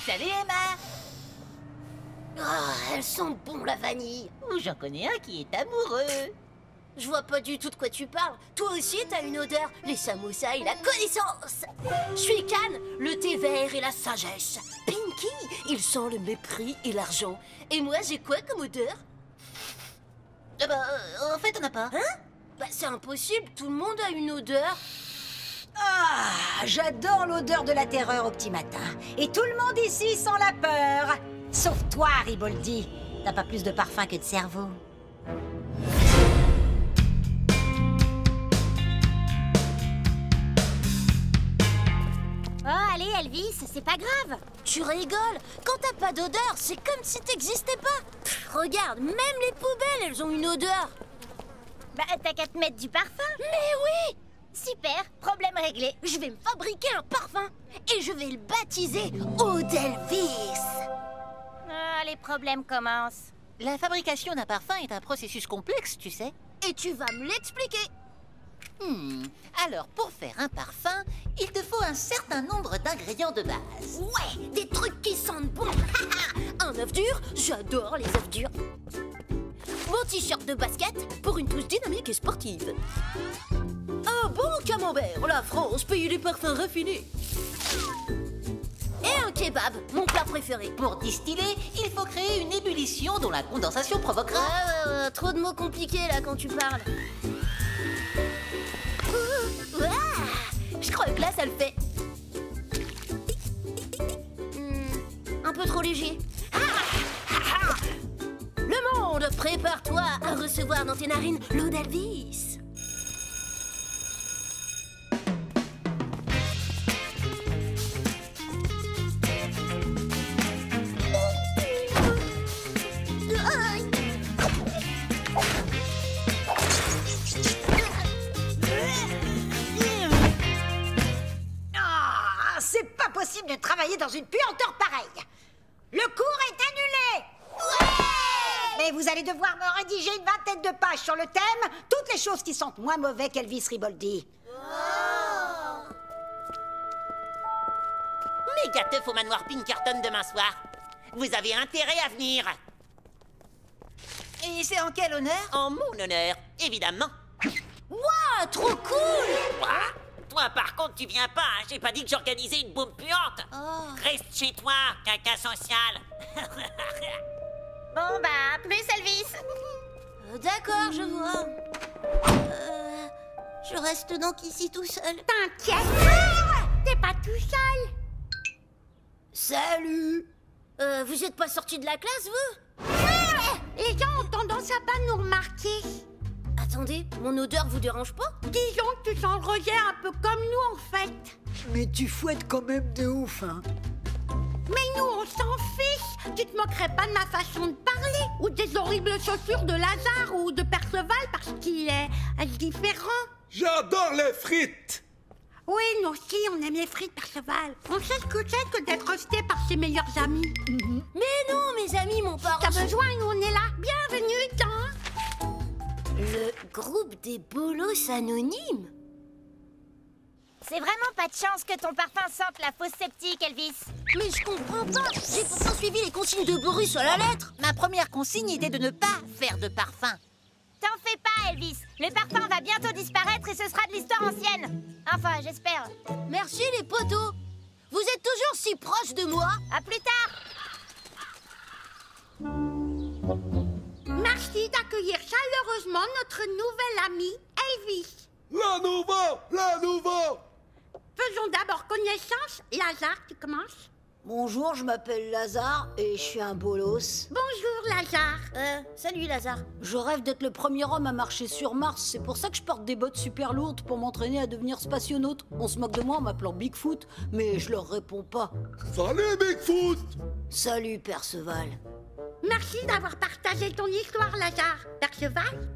Salut Emma. Ah, elles sentent bon la vanille. Oh, j'en connais un qui est amoureux. Je vois pas du tout de quoi tu parles. Toi aussi, t'as une odeur. Les samoussas et la connaissance. Je suis Canne, le thé vert et la sagesse. Pinky, il sent le mépris et l'argent. Et moi, j'ai quoi comme odeur? En fait, on n'a pas. Hein? Bah, c'est impossible. Tout le monde a une odeur. Ah, j'adore l'odeur de la terreur au petit matin. Et tout le monde ici sent la peur. Sauf toi, Riboldi. T'as pas plus de parfum que de cerveau. Oh, allez, Elvis, c'est pas grave. Tu rigoles. Quand t'as pas d'odeur, c'est comme si t'existais pas. Regarde, même les poubelles, elles ont une odeur. Bah, t'as qu'à te mettre du parfum. Mais oui! Super, problème réglé. Je vais me fabriquer un parfum et je vais le baptiser Odelvis. Ah, les problèmes commencent. La fabrication d'un parfum est un processus complexe, tu sais. Et tu vas me l'expliquer. Alors, pour faire un parfum, il te faut un certain nombre d'ingrédients de base. Ouais, des trucs qui sentent bon. Un œuf dur, j'adore les œufs durs. Mon t-shirt de basket pour une touche dynamique et sportive. Un bon camembert, la France, pays des parfums raffinés. Et un kebab, mon plat préféré. Pour distiller, il faut créer une ébullition dont la condensation provoquera... Trop de mots compliqués là quand tu parles. Je crois que là ça le fait. Un peu trop léger. Le monde, prépare-toi à recevoir dans tes narines l'eau d'Elvis. Ah, c'est pas possible de travailler dans une puanteur pareille. Le cours est annulé. Mais vous allez devoir me rédiger une vingtaine de pages sur le thème « Toutes les choses qui sentent moins mauvais qu'Elvis Riboldi ». Méga teuf au manoir Pinkerton demain soir. Vous avez intérêt à venir. Et c'est en quel honneur? En mon honneur, évidemment. Waouh, trop cool! Quoi? Toi, par contre, tu viens pas, hein. J'ai pas dit que j'organisais une bombe puante. Reste chez toi, caca social. Bon, bah, plus Elvis. D'accord, je vois. Je reste donc ici tout seul. T'inquiète, t'es pas tout seul. Salut! Vous êtes pas sorti de la classe, vous? Les gens ont tendance à pas nous remarquer. Attendez, mon odeur vous dérange pas? Disons que tu sens le rejet un peu comme nous, en fait. Mais tu fouettes quand même de ouf, hein. Mais nous, on s'en fiche. Tu te moquerais pas de ma façon de parler, ou des horribles chaussures de Lazare ou de Perceval parce qu'il est différent. J'adore les frites! Oui, nous aussi, on aime les frites, Perceval. On sait ce que c'est que d'être rejeté par ses meilleurs amis. Mais non, mes amis m'ont pas T'as reçu. besoin, nous, on est là. Bienvenue dans... Le groupe des bolos anonymes? C'est vraiment pas de chance que ton parfum sente la fausse sceptique, Elvis. Mais je comprends pas. J'ai pourtant suivi les consignes de Boris à la lettre. Ma première consigne était de ne pas faire de parfum. T'en fais pas, Elvis. Le parfum va bientôt disparaître et ce sera de l'histoire ancienne. Enfin, j'espère. Merci les potos. Vous êtes toujours si proches de moi. À plus tard. Merci d'accueillir chaleureusement notre nouvel ami, Elvis. La nouveau! Faisons d'abord connaissance. Lazare, tu commences? Bonjour, je m'appelle Lazare et je suis un bolos. Bonjour, Lazare. Salut Lazare. Je rêve d'être le premier homme à marcher sur Mars. C'est pour ça que je porte des bottes super lourdes pour m'entraîner à devenir spationaute. On se moque de moi en m'appelant Bigfoot, mais je leur réponds pas. Salut Bigfoot! Salut, Perceval. Merci d'avoir partagé ton histoire, Lazare. Perceval?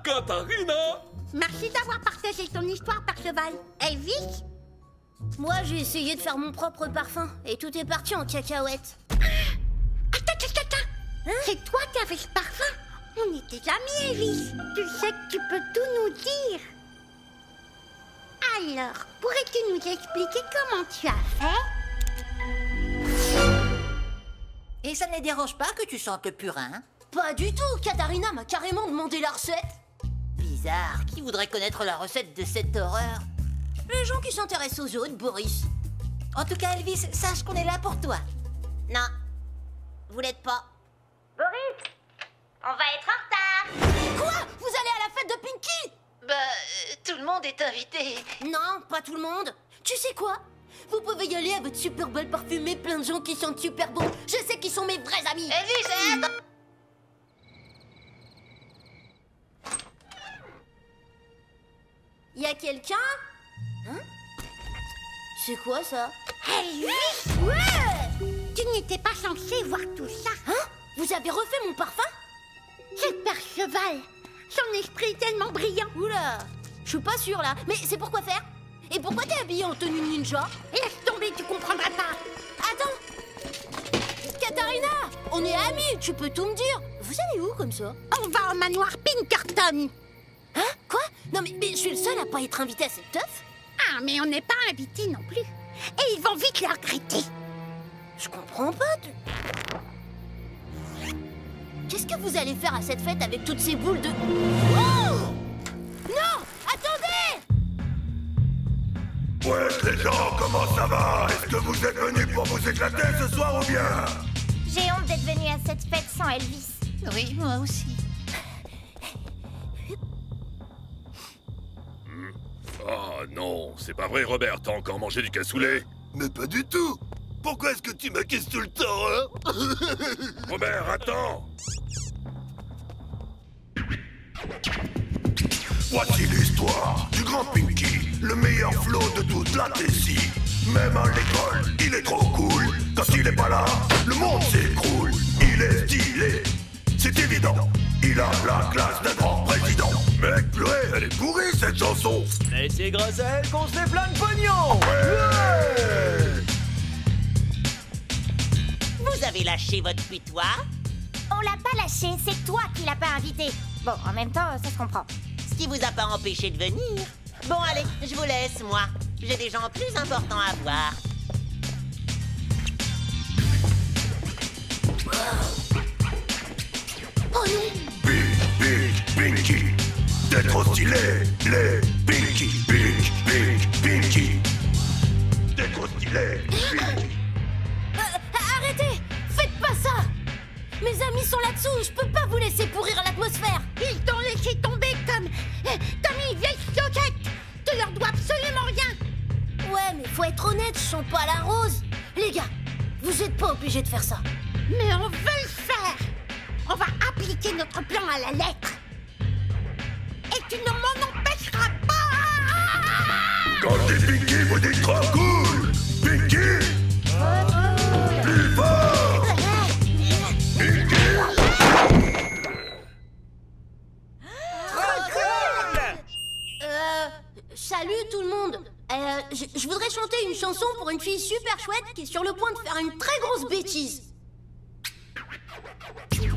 Katharina! Merci d'avoir partagé ton histoire, Perceval. Elvis? Moi, j'ai essayé de faire mon propre parfum et tout est parti en cacahuète. Attends. C'est toi qui avais ce parfum? On était amis, Elvis. Tu sais que tu peux tout nous dire. Alors, pourrais-tu nous expliquer comment tu as fait? Et ça ne les dérange pas que tu sentes le purin? Pas du tout. Katharina m'a carrément demandé la recette. Bizarre, qui voudrait connaître la recette de cette horreur? Les gens qui s'intéressent aux autres, Boris. En tout cas, Elvis, sache qu'on est là pour toi. Non, vous l'êtes pas. Boris, on va être en retard. Quoi? Vous allez à la fête de Pinky? Bah, tout le monde est invité. Non, pas tout le monde. Tu sais quoi? Vous pouvez y aller à votre super bal parfumé, plein de gens qui sentent super bon. Je sais qui sont mes vrais amis. Elvis, attends. Y a quelqu'un? Hein? C'est quoi ça? Elvis! Ouais! Tu n'étais pas censé voir tout ça. Hein? Vous avez refait mon parfum? C'est Perceval. Son esprit est tellement brillant. Oula, je suis pas sûre là. Mais c'est pour quoi faire? Et pourquoi t'es habillée en tenue ninja? Laisse tomber, tu comprendras pas. Attends! Katharina! On est amis, tu peux tout me dire. Vous allez où comme ça? On va au manoir Pinkerton. Hein? Quoi? Non mais je suis le seul à pas être invité à cette teuf? Ah, mais on n'est pas invités non plus. Et ils vont vite le regretter. Je comprends pas. Qu'est-ce que vous allez faire à cette fête avec toutes ces boules de... Oh! Non! Attendez! Ouais, les gens, comment ça va? Est-ce que vous êtes venus pour vous éclater ce soir ou bien? J'ai honte d'être venue à cette fête sans Elvis. Oui, moi aussi. Oh non, c'est pas vrai, Robert, t'as encore mangé du cassoulet? Mais pas du tout. Pourquoi est-ce que tu m'accuses tout le temps, hein? Robert, attends! Voici l'histoire du grand Pinky, le meilleur flot de toute la Tessie. Même à l'école, il est trop cool. Quand il est pas là, le monde s'écroule. Il est stylé, c'est évident. Il a la classe d'un grand président. Mec, pleurer, elle est pourrie cette chanson. Mais c'est grâce à elle qu'on se fait plein de pognon. Ouais. Vous avez lâché votre putois? On l'a pas lâché, c'est toi qui l'as pas invité. Bon, en même temps, ça se comprend. Ce qui vous a pas empêché de venir. Bon, allez, je vous laisse, moi. J'ai des gens plus importants à voir. Oh non! Pinky, t'es trop stylé, les Pinky, Pinky. T'es trop stylé, Pinky. Arrêtez! Faites pas ça! Mes amis sont là-dessous, je peux pas vous laisser pourrir l'atmosphère! Ils t'ont laissé tomber comme une vieille coquette. Tu leur dois absolument rien. Ouais, mais faut être honnête, je chante pas à la rose! Les gars, vous êtes pas obligés de faire ça! Mais on veut le faire. On va appliquer notre plan à la lettre. Et tu ne m'en empêcheras pas. Quand t'es Pinky, vous dites trop cool. Pinky, plus fort. Pinky. Salut tout le monde! Je voudrais chanter une chanson pour une fille super chouette qui est sur le point de faire une très grosse bêtise.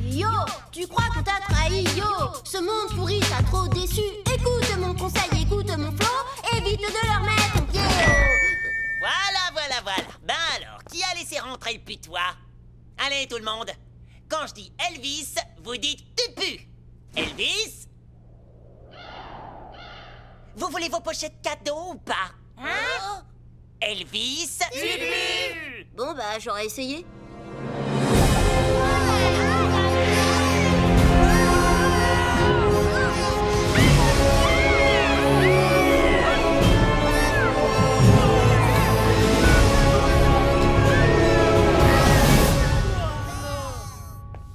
Yo, tu crois qu'on t'a trahi, yo? Ce monde pourri t'a trop déçu. Écoute mon conseil, écoute mon flow, évite de leur mettre ton pied au... Voilà. Ben alors, qui a laissé rentrer le putois? Allez, tout le monde. Quand je dis Elvis, vous dites tu pues. Elvis? Vous voulez vos pochettes cadeaux ou pas? Hein? Elvis? Tu pues. Bon bah, j'aurais essayé.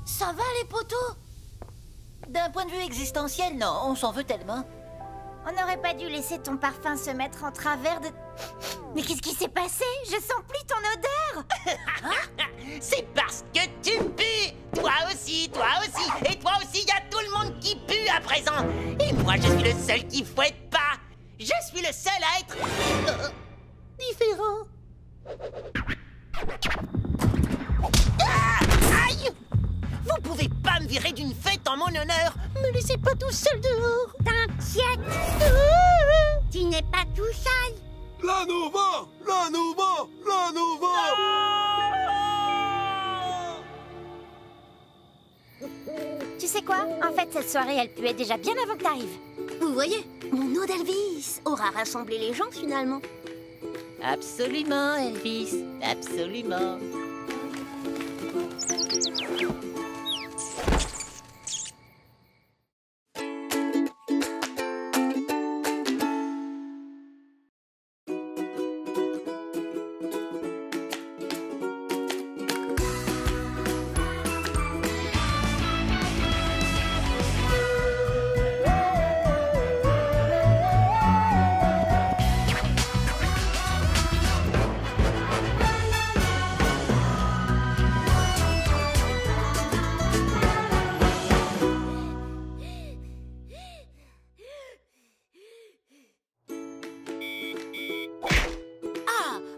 Ça va les potos? D'un point de vue existentiel, non, on s'en veut tellement. On n'aurait pas dû laisser ton parfum se mettre en travers de... Mais qu'est-ce qui s'est passé? Je sens plus ton odeur. C'est parce que tu pues. Toi aussi. Et toi aussi, il y a tout le monde qui pue à présent. Et moi, je suis le seul qui fouette pas. Je suis le seul à être... différent. Aïe! Vous pouvez pas me virer d'une fête en mon honneur. Me laissez pas tout seul dehors. T'inquiète. Tu n'es pas tout seul. La Nova! sais quoi? En fait, cette soirée, elle puait déjà bien avant que t'arrives. Vous voyez, mon ode Elvis aura rassemblé les gens finalement. Absolument, Elvis, absolument.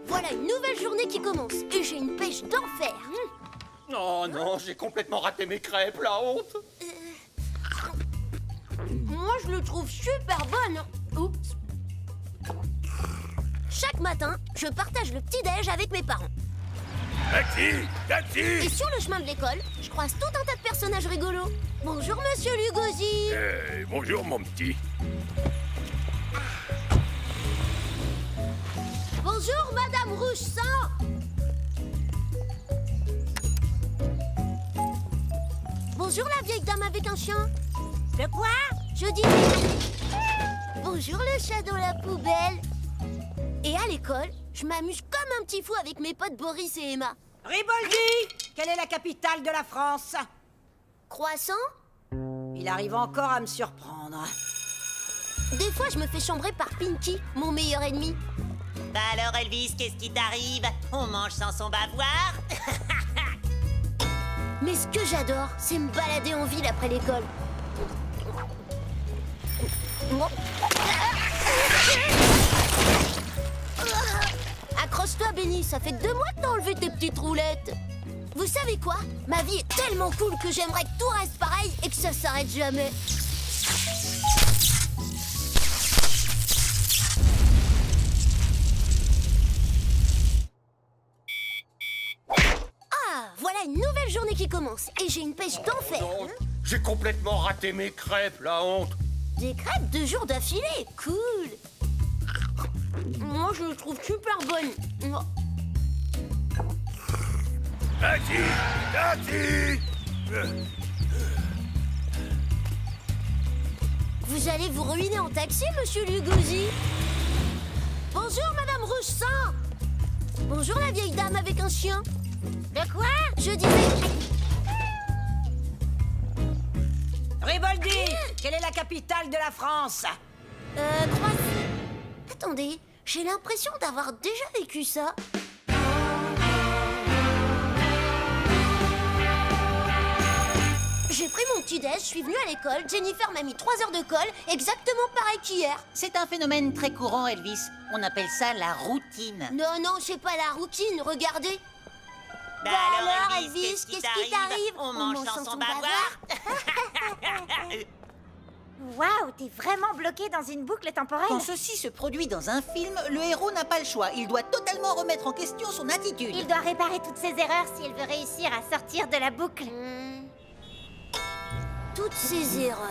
Voilà une nouvelle journée qui commence et j'ai une pêche d'enfer. Oh non, j'ai complètement raté mes crêpes, la honte. Moi, je le trouve super bonne. Oups. Chaque matin, je partage le petit-déj avec mes parents. Taxi! Et sur le chemin de l'école, je croise tout un tas de personnages rigolos. Bonjour, monsieur Lugosi. Bonjour, mon petit. Bonjour, madame Rouge-Sang. Bonjour, la vieille dame avec un chien. De quoi? Je dis... Bonjour, le chat dans la poubelle. Et à l'école, je m'amuse comme un petit fou avec mes potes Boris et Emma. Riboldi! Quelle est la capitale de la France? Croissant? Il arrive encore à me surprendre. Des fois, je me fais chambrer par Pinky, mon meilleur ennemi. Bah alors, Elvis, qu'est-ce qui t'arrive? On mange sans son bavoir? Mais ce que j'adore, c'est me balader en ville après l'école. Accroche-toi, Benny, ça fait 2 mois que t'as enlevé tes petites roulettes. Vous savez quoi? Ma vie est tellement cool que j'aimerais que tout reste pareil et que ça s'arrête jamais. Ah, voilà une nouvelle journée qui commence et j'ai une pêche d'enfer. Non, j'ai complètement raté mes crêpes, la honte. Des crêpes 2 jours d'affilée, cool. Moi, je le trouve super bonne. Taxi! Vous allez vous ruiner en taxi, monsieur Lugosi? Bonjour, madame Rouge-Sang. Bonjour, la vieille dame avec un chien. De quoi? Je disais... Riboldi! Quelle est la capitale de la France? Croissant. Attendez, j'ai l'impression d'avoir déjà vécu ça. J'ai pris mon petit déj, je suis venue à l'école, Jennifer m'a mis 3 heures de colle, exactement pareil qu'hier. C'est un phénomène très courant, Elvis. On appelle ça la routine. Non, c'est pas la routine, regardez. Bah alors, Elvis, qu'est-ce qui t'arrive? On mange sans son bavoir? Waouh, t'es vraiment bloqué dans une boucle temporelle. Quand ceci se produit dans un film, le héros n'a pas le choix. Il doit totalement remettre en question son attitude. Il doit réparer toutes ses erreurs s'il veut réussir à sortir de la boucle. Toutes ces erreurs.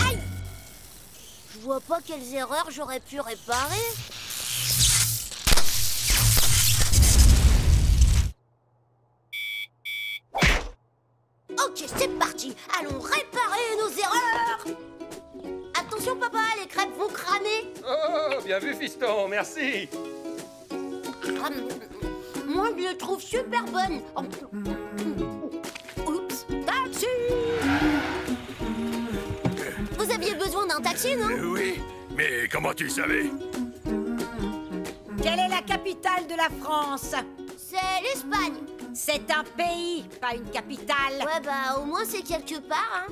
Aïe! Je vois pas quelles erreurs j'aurais pu réparer. Ok, c'est parti. Allons réparer nos erreurs. Attention, papa, les crêpes vont cramer. Oh, bien vu, fiston, merci. Moi, je les trouve super bonnes. Oups, taxi! Vous aviez besoin d'un taxi, non? Oui, mais comment tu savais? Quelle est la capitale de la France? C'est l'Espagne. C'est un pays, pas une capitale. Ouais, bah, au moins, c'est quelque part, hein.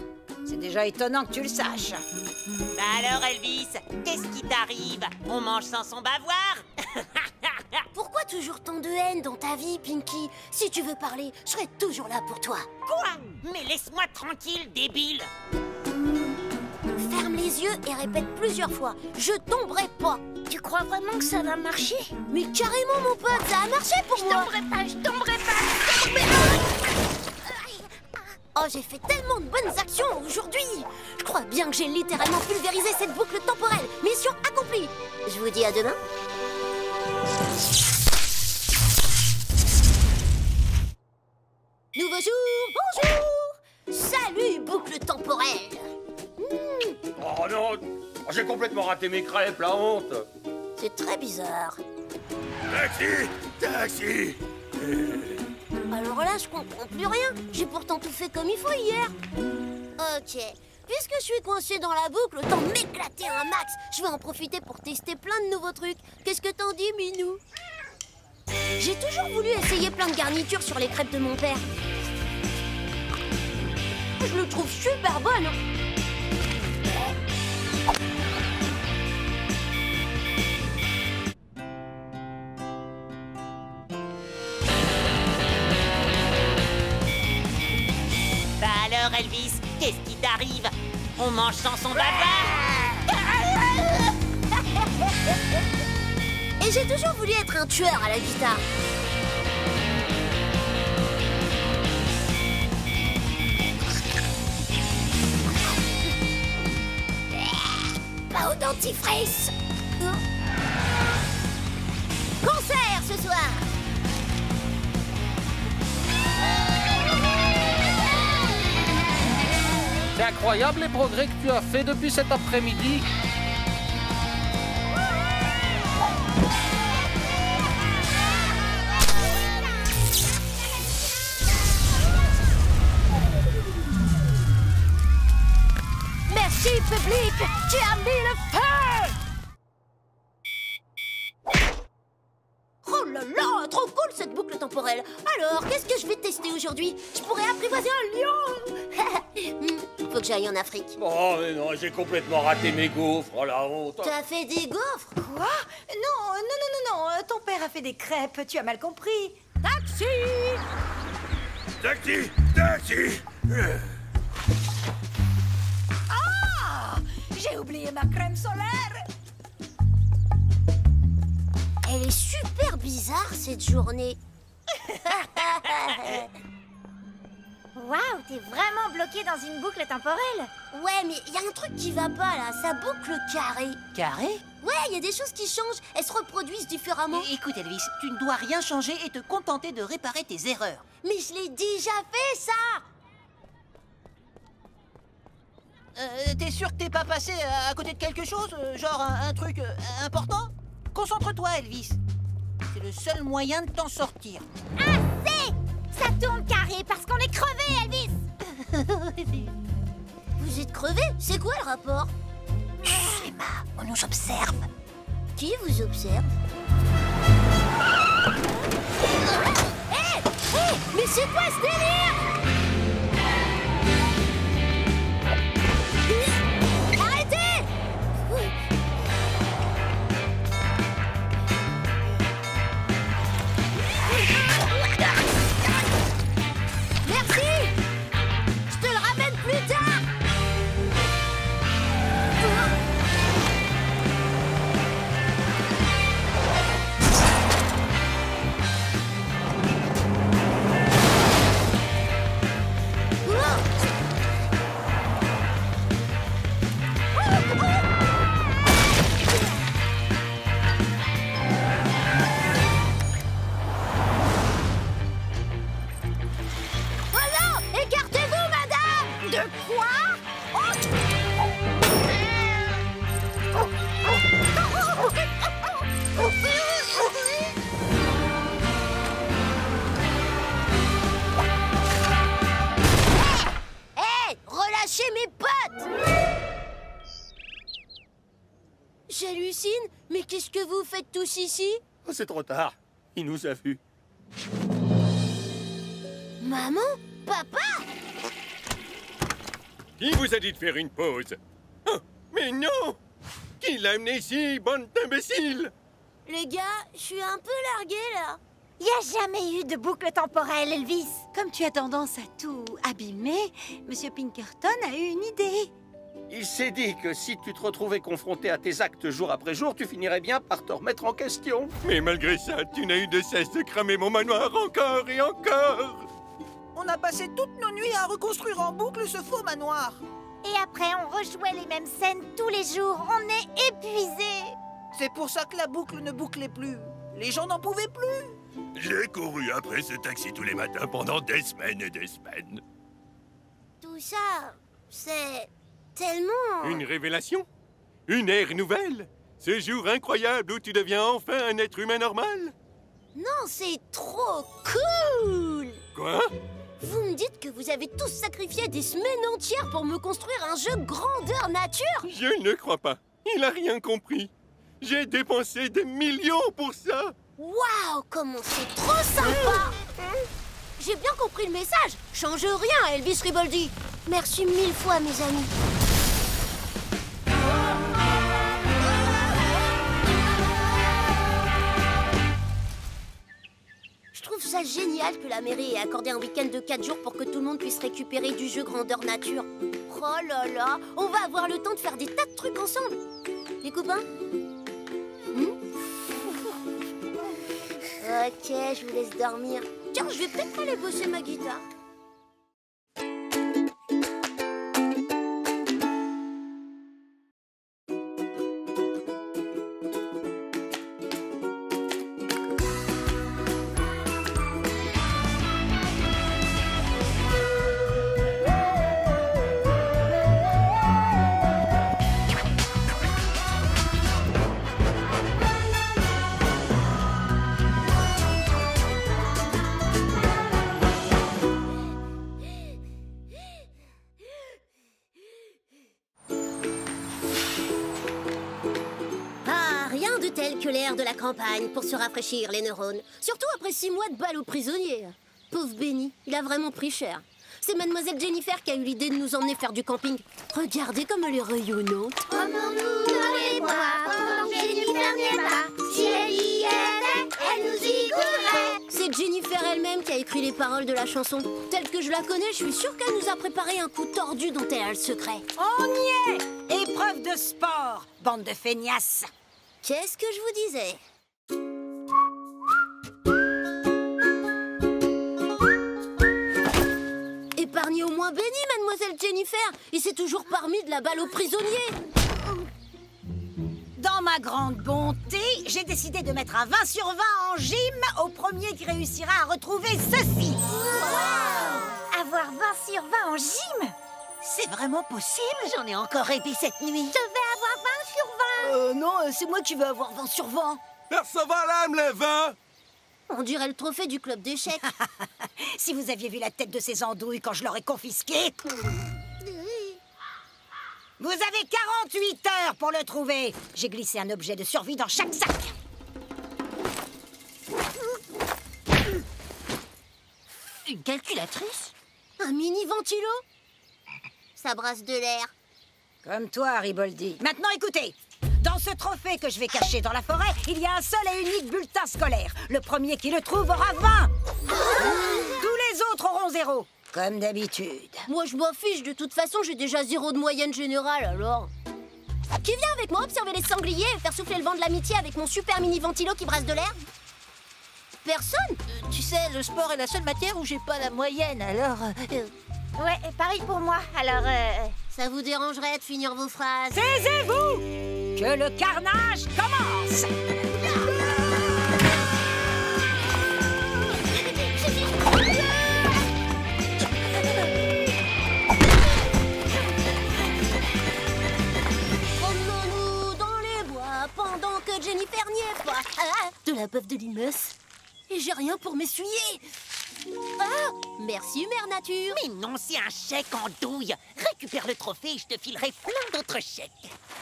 C'est déjà étonnant que tu le saches. Bah alors, Elvis, qu'est-ce qui t'arrive? On mange sans son bavoir? Pourquoi toujours tant de haine dans ta vie, Pinky? Si tu veux parler, je serai toujours là pour toi. Quoi? Mais laisse-moi tranquille, débile! Ferme les yeux et répète plusieurs fois. Je tomberai pas. Tu crois vraiment que ça va marcher? Mais carrément, mon pote, ça a marché pour moi. Je tomberai pas. Oh, j'ai fait tellement de bonnes actions aujourd'hui. Je crois bien que j'ai littéralement pulvérisé cette boucle temporelle. Mission accomplie. Je vous dis à demain. Nouveau jour, bonjour. Salut, boucle temporelle. Oh non, j'ai complètement raté mes crêpes, la honte. C'est très bizarre. Taxi! Taxi! Alors là, je comprends plus rien. J'ai pourtant tout fait comme il faut hier. Ok. Puisque je suis coincée dans la boucle, autant m'éclater un max. Je vais en profiter pour tester plein de nouveaux trucs. Qu'est-ce que t'en dis, Minou? J'ai toujours voulu essayer plein de garnitures sur les crêpes de mon père. Je le trouve super bonne. Bah alors, Elvis, qu'est-ce qui t'arrive? On mange sans son bavard? Et j'ai toujours voulu être un tueur à la guitare. Pas au dentifrice. Concert ce soir. C'est incroyable les progrès que tu as fait depuis cet après-midi. Merci public, tu as mis le feu. Oh là là, trop cool cette boucle temporelle. Alors, qu'est-ce que je vais tester aujourd'hui? Je pourrais apprivoiser un lion. Faut que j'aille en Afrique. Oh mais non, j'ai complètement raté mes gaufres, oh la honte. T'as fait des gaufres? Quoi? Non, ton père a fait des crêpes, tu as mal compris. Taxi! Taxi! Taxi! Ah! J'ai oublié ma crème solaire. Elle est super bizarre cette journée. Waouh, t'es vraiment bloqué dans une boucle temporelle. Ouais, mais il y a un truc qui va pas là, ça boucle carré. Carré? Ouais, il y a des choses qui changent, elles se reproduisent différemment. Écoute, Elvis, tu ne dois rien changer et te contenter de réparer tes erreurs. Mais je l'ai déjà fait ça. T'es sûr que t'es pas passé à côté de quelque chose? Genre un truc important? Concentre-toi, Elvis. C'est le seul moyen de t'en sortir. Assez! Ça tourne carré parce qu'on est crevé, Elvis. Vous êtes crevé? C'est quoi le rapport? Chut, Emma, on nous observe. Qui vous observe? Hé! Mais c'est quoi ce délire? Arrêtez! Merci! Je te le ramène plus tard! Oh non! Écartez-vous, madame! De quoi? Hé! Relâchez mes potes! J'hallucine, mais qu'est-ce que vous faites tous ici? Oh, c'est trop tard, il nous a vus. Maman? Papa? Qui vous a dit de faire une pause? Oh, mais non! Qui l'a amené ici, bande d'imbéciles? Les gars, je suis un peu larguée là. Il n'y a jamais eu de boucle temporelle, Elvis. Comme tu as tendance à tout abîmer, Monsieur Pinkerton a eu une idée. Il s'est dit que si tu te retrouvais confronté à tes actes jour après jour, tu finirais bien par te remettre en question. Mais malgré ça, tu n'as eu de cesse de cramer mon manoir encore et encore. On a passé toutes nos nuits à reconstruire en boucle ce faux manoir. Et après, on rejouait les mêmes scènes tous les jours. On est épuisés. C'est pour ça que la boucle ne bouclait plus. Les gens n'en pouvaient plus. J'ai couru après ce taxi tous les matins pendant des semaines et des semaines. Tout ça, c'est tellement... Une révélation? Une ère nouvelle? Ce jour incroyable où tu deviens enfin un être humain normal? Non, c'est trop cool! Quoi? Vous me dites que vous avez tous sacrifié des semaines entières pour me construire un jeu grandeur nature? Je ne crois pas. Il a rien compris. J'ai dépensé des millions pour ça. Waouh, comment c'est trop sympa! J'ai bien compris le message. Change rien, Elvis Riboldi. Merci 1000 fois, mes amis. Je trouve ça génial que la mairie ait accordé un week-end de 4 jours pour que tout le monde puisse récupérer du jeu grandeur nature. Oh là là, on va avoir le temps de faire des tas de trucs ensemble. Les copains? Ok, je vous laisse dormir. Tiens, je vais peut-être aller bosser ma guitare. Que l'air de la campagne pour se rafraîchir les neurones. Surtout après 6 mois de balle aux prisonniers. Pauvre Benny, il a vraiment pris cher. C'est Mademoiselle Jennifer qui a eu l'idée de nous emmener faire du camping. Regardez comme elle est rayonnante. Promenons-nous dans les bois, pendant que Jennifer n'y est pas. Si elle y était, elle nous y courrait. C'est Jennifer elle-même qui a écrit les paroles de la chanson. Telle que je la connais, je suis sûre qu'elle nous a préparé un coup tordu dont elle a le secret. On y est! Épreuve de sport, bande de feignasses. Qu'est-ce que je vous disais? Épargnez au moins Benny, Mademoiselle Jennifer. Il s'est toujours parmi de la balle aux prisonniers. Dans ma grande bonté, j'ai décidé de mettre un 20 sur 20 en gym au premier qui réussira à retrouver ceci. Wow! Avoir 20 sur 20 en gym? C'est vraiment possible? J'en ai encore rêvé cette nuit. Je vais avoir 20 sur 20. Non, c'est moi qui vais avoir 20 sur 20. Percevoir l'âme, les 20! On dirait le trophée du club d'échecs. Si vous aviez vu la tête de ces andouilles quand je leur ai confisqué. Vous avez 48 heures pour le trouver. J'ai glissé un objet de survie dans chaque sac. Une calculatrice? Un mini ventilo? Ça brasse de l'air. Comme toi, Riboldi. Maintenant, écoutez. Dans ce trophée que je vais cacher dans la forêt, il y a un seul et unique bulletin scolaire. Le premier qui le trouve aura 20. Tous les autres auront 0. Comme d'habitude. Moi, je m'en fiche. De toute façon, j'ai déjà 0 de moyenne générale, alors. Qui vient avec moi observer les sangliers et faire souffler le vent de l'amitié avec mon super mini ventilo qui brasse de l'air? Personne? Tu sais, le sport est la seule matière où j'ai pas la moyenne, alors... Ouais, pareil pour moi, alors... Ça vous dérangerait de finir vos phrases? Taisez-vous! Que le carnage commence! Promenons-nous dans les bois pendant que Jennifer n'y est pas. Ah, de la bœuf de Limos. Et j'ai rien pour m'essuyer. Ah, merci, Mère Nature. Mais non, c'est un chèque en douille. Récupère le trophée et je te filerai plein d'autres chèques.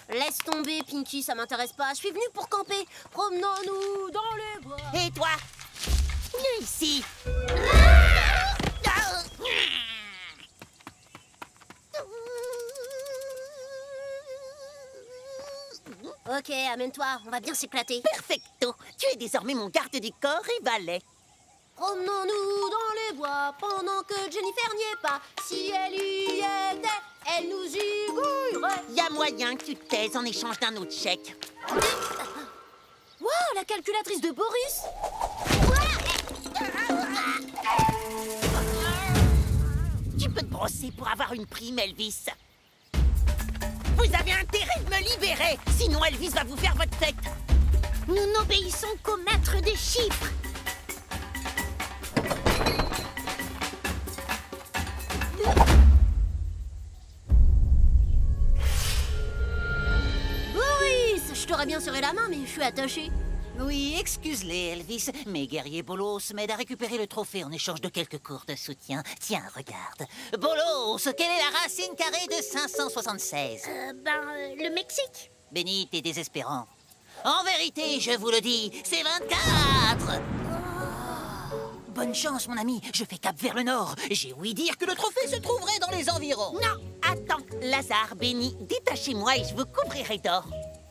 Laisse tomber, Pinky, ça m'intéresse pas. Je suis venue pour camper. Promenons-nous dans les bois. Et toi? Viens ici. Ok, amène-toi, on va bien s'éclater. Perfecto. Tu es désormais mon garde du corps et valet. Promenons-nous dans les bois pendant que Jennifer n'y est pas. Si elle y était, elle nous y gouillerait. Y a moyen que tu te taises en échange d'un autre chèque. Wow, la calculatrice de Boris. Tu peux te brosser pour avoir une prime, Elvis. Vous avez intérêt de me libérer, sinon Elvis va vous faire votre fête. Nous n'obéissons qu'au maître des chiffres. Boris, je t'aurais bien serré la main, mais je suis attachée. Oui, excuse-les, Elvis. Mes guerriers Bolos m'aident à récupérer le trophée en échange de quelques cours de soutien. Tiens, regarde. Bolos, quelle est la racine carrée de 576? Le Mexique. Béni, t'es désespérant. En vérité, je vous le dis, c'est 24. Bonne chance, mon ami. Je fais cap vers le nord. J'ai ouï dire que le trophée se trouverait dans les environs. Non, attends, Lazare, Béni, détachez-moi et je vous couvrirai d'or.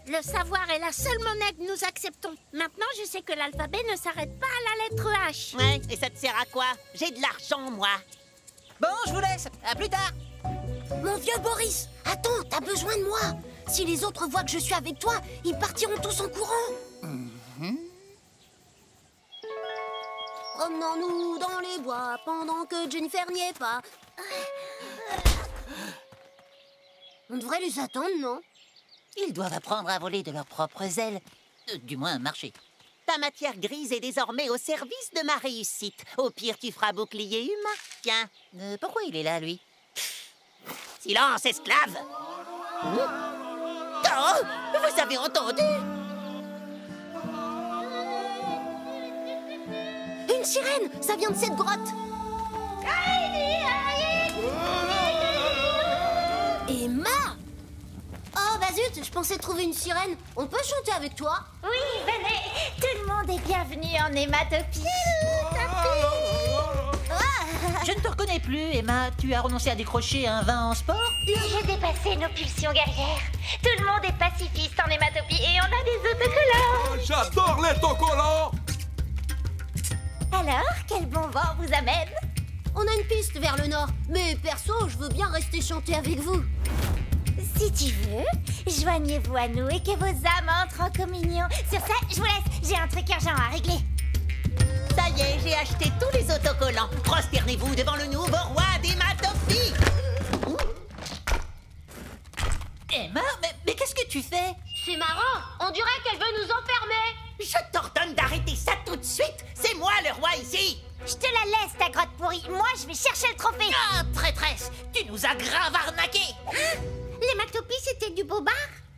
Le savoir est la seule monnaie que nous acceptons. Maintenant, je sais que l'alphabet ne s'arrête pas à la lettre H. Ouais, et ça te sert à quoi? J'ai de l'argent, moi. Bon, je vous laisse. À plus tard. Mon vieux Boris, attends, t'as besoin de moi. Si les autres voient que je suis avec toi, ils partiront tous en courant. Promenons-nous dans les bois pendant que Jennifer n'y est pas. On devrait les attendre, non? Ils doivent apprendre à voler de leurs propres ailes. Du moins, marcher. Ta matière grise est désormais au service de ma réussite. Au pire, tu feras bouclier humain. Tiens. Pourquoi il est là, lui? Silence, esclave! Oh, vous avez entendu? Une sirène! Ça vient de cette grotte! Emma! Oh, bah zut, je pensais trouver une sirène. On peut chanter avec toi? Oui, venez. Tout le monde est bienvenu en hématopie. Je ne te reconnais plus, Emma. Tu as renoncé à décrocher un vin en sport? J'ai dépassé nos pulsions guerrières. Tout le monde est pacifiste en hématopie et on a des autocollants. J'adore les autocollants. Alors, quel bon vent vous amène? On a une piste vers le nord. Mais perso, je veux bien rester chanter avec vous. Si tu veux, joignez-vous à nous et que vos âmes entrent en communion. Sur ça, je vous laisse. J'ai un truc urgent à régler. Ça y est, j'ai acheté tous les autocollants. Prosternez-vous devant le nouveau roi d'Hématopie. Emma, mais qu'est-ce que tu fais? C'est marrant, on dirait qu'elle veut nous enfermer. Je t'ordonne d'arrêter ça tout de suite. C'est moi le roi ici. Je te la laisse, ta grotte pourrie. Moi, je vais chercher le trophée. Ah, traîtresse, tu nous as grave arnaqués. L'hématopie, c'était du bobard.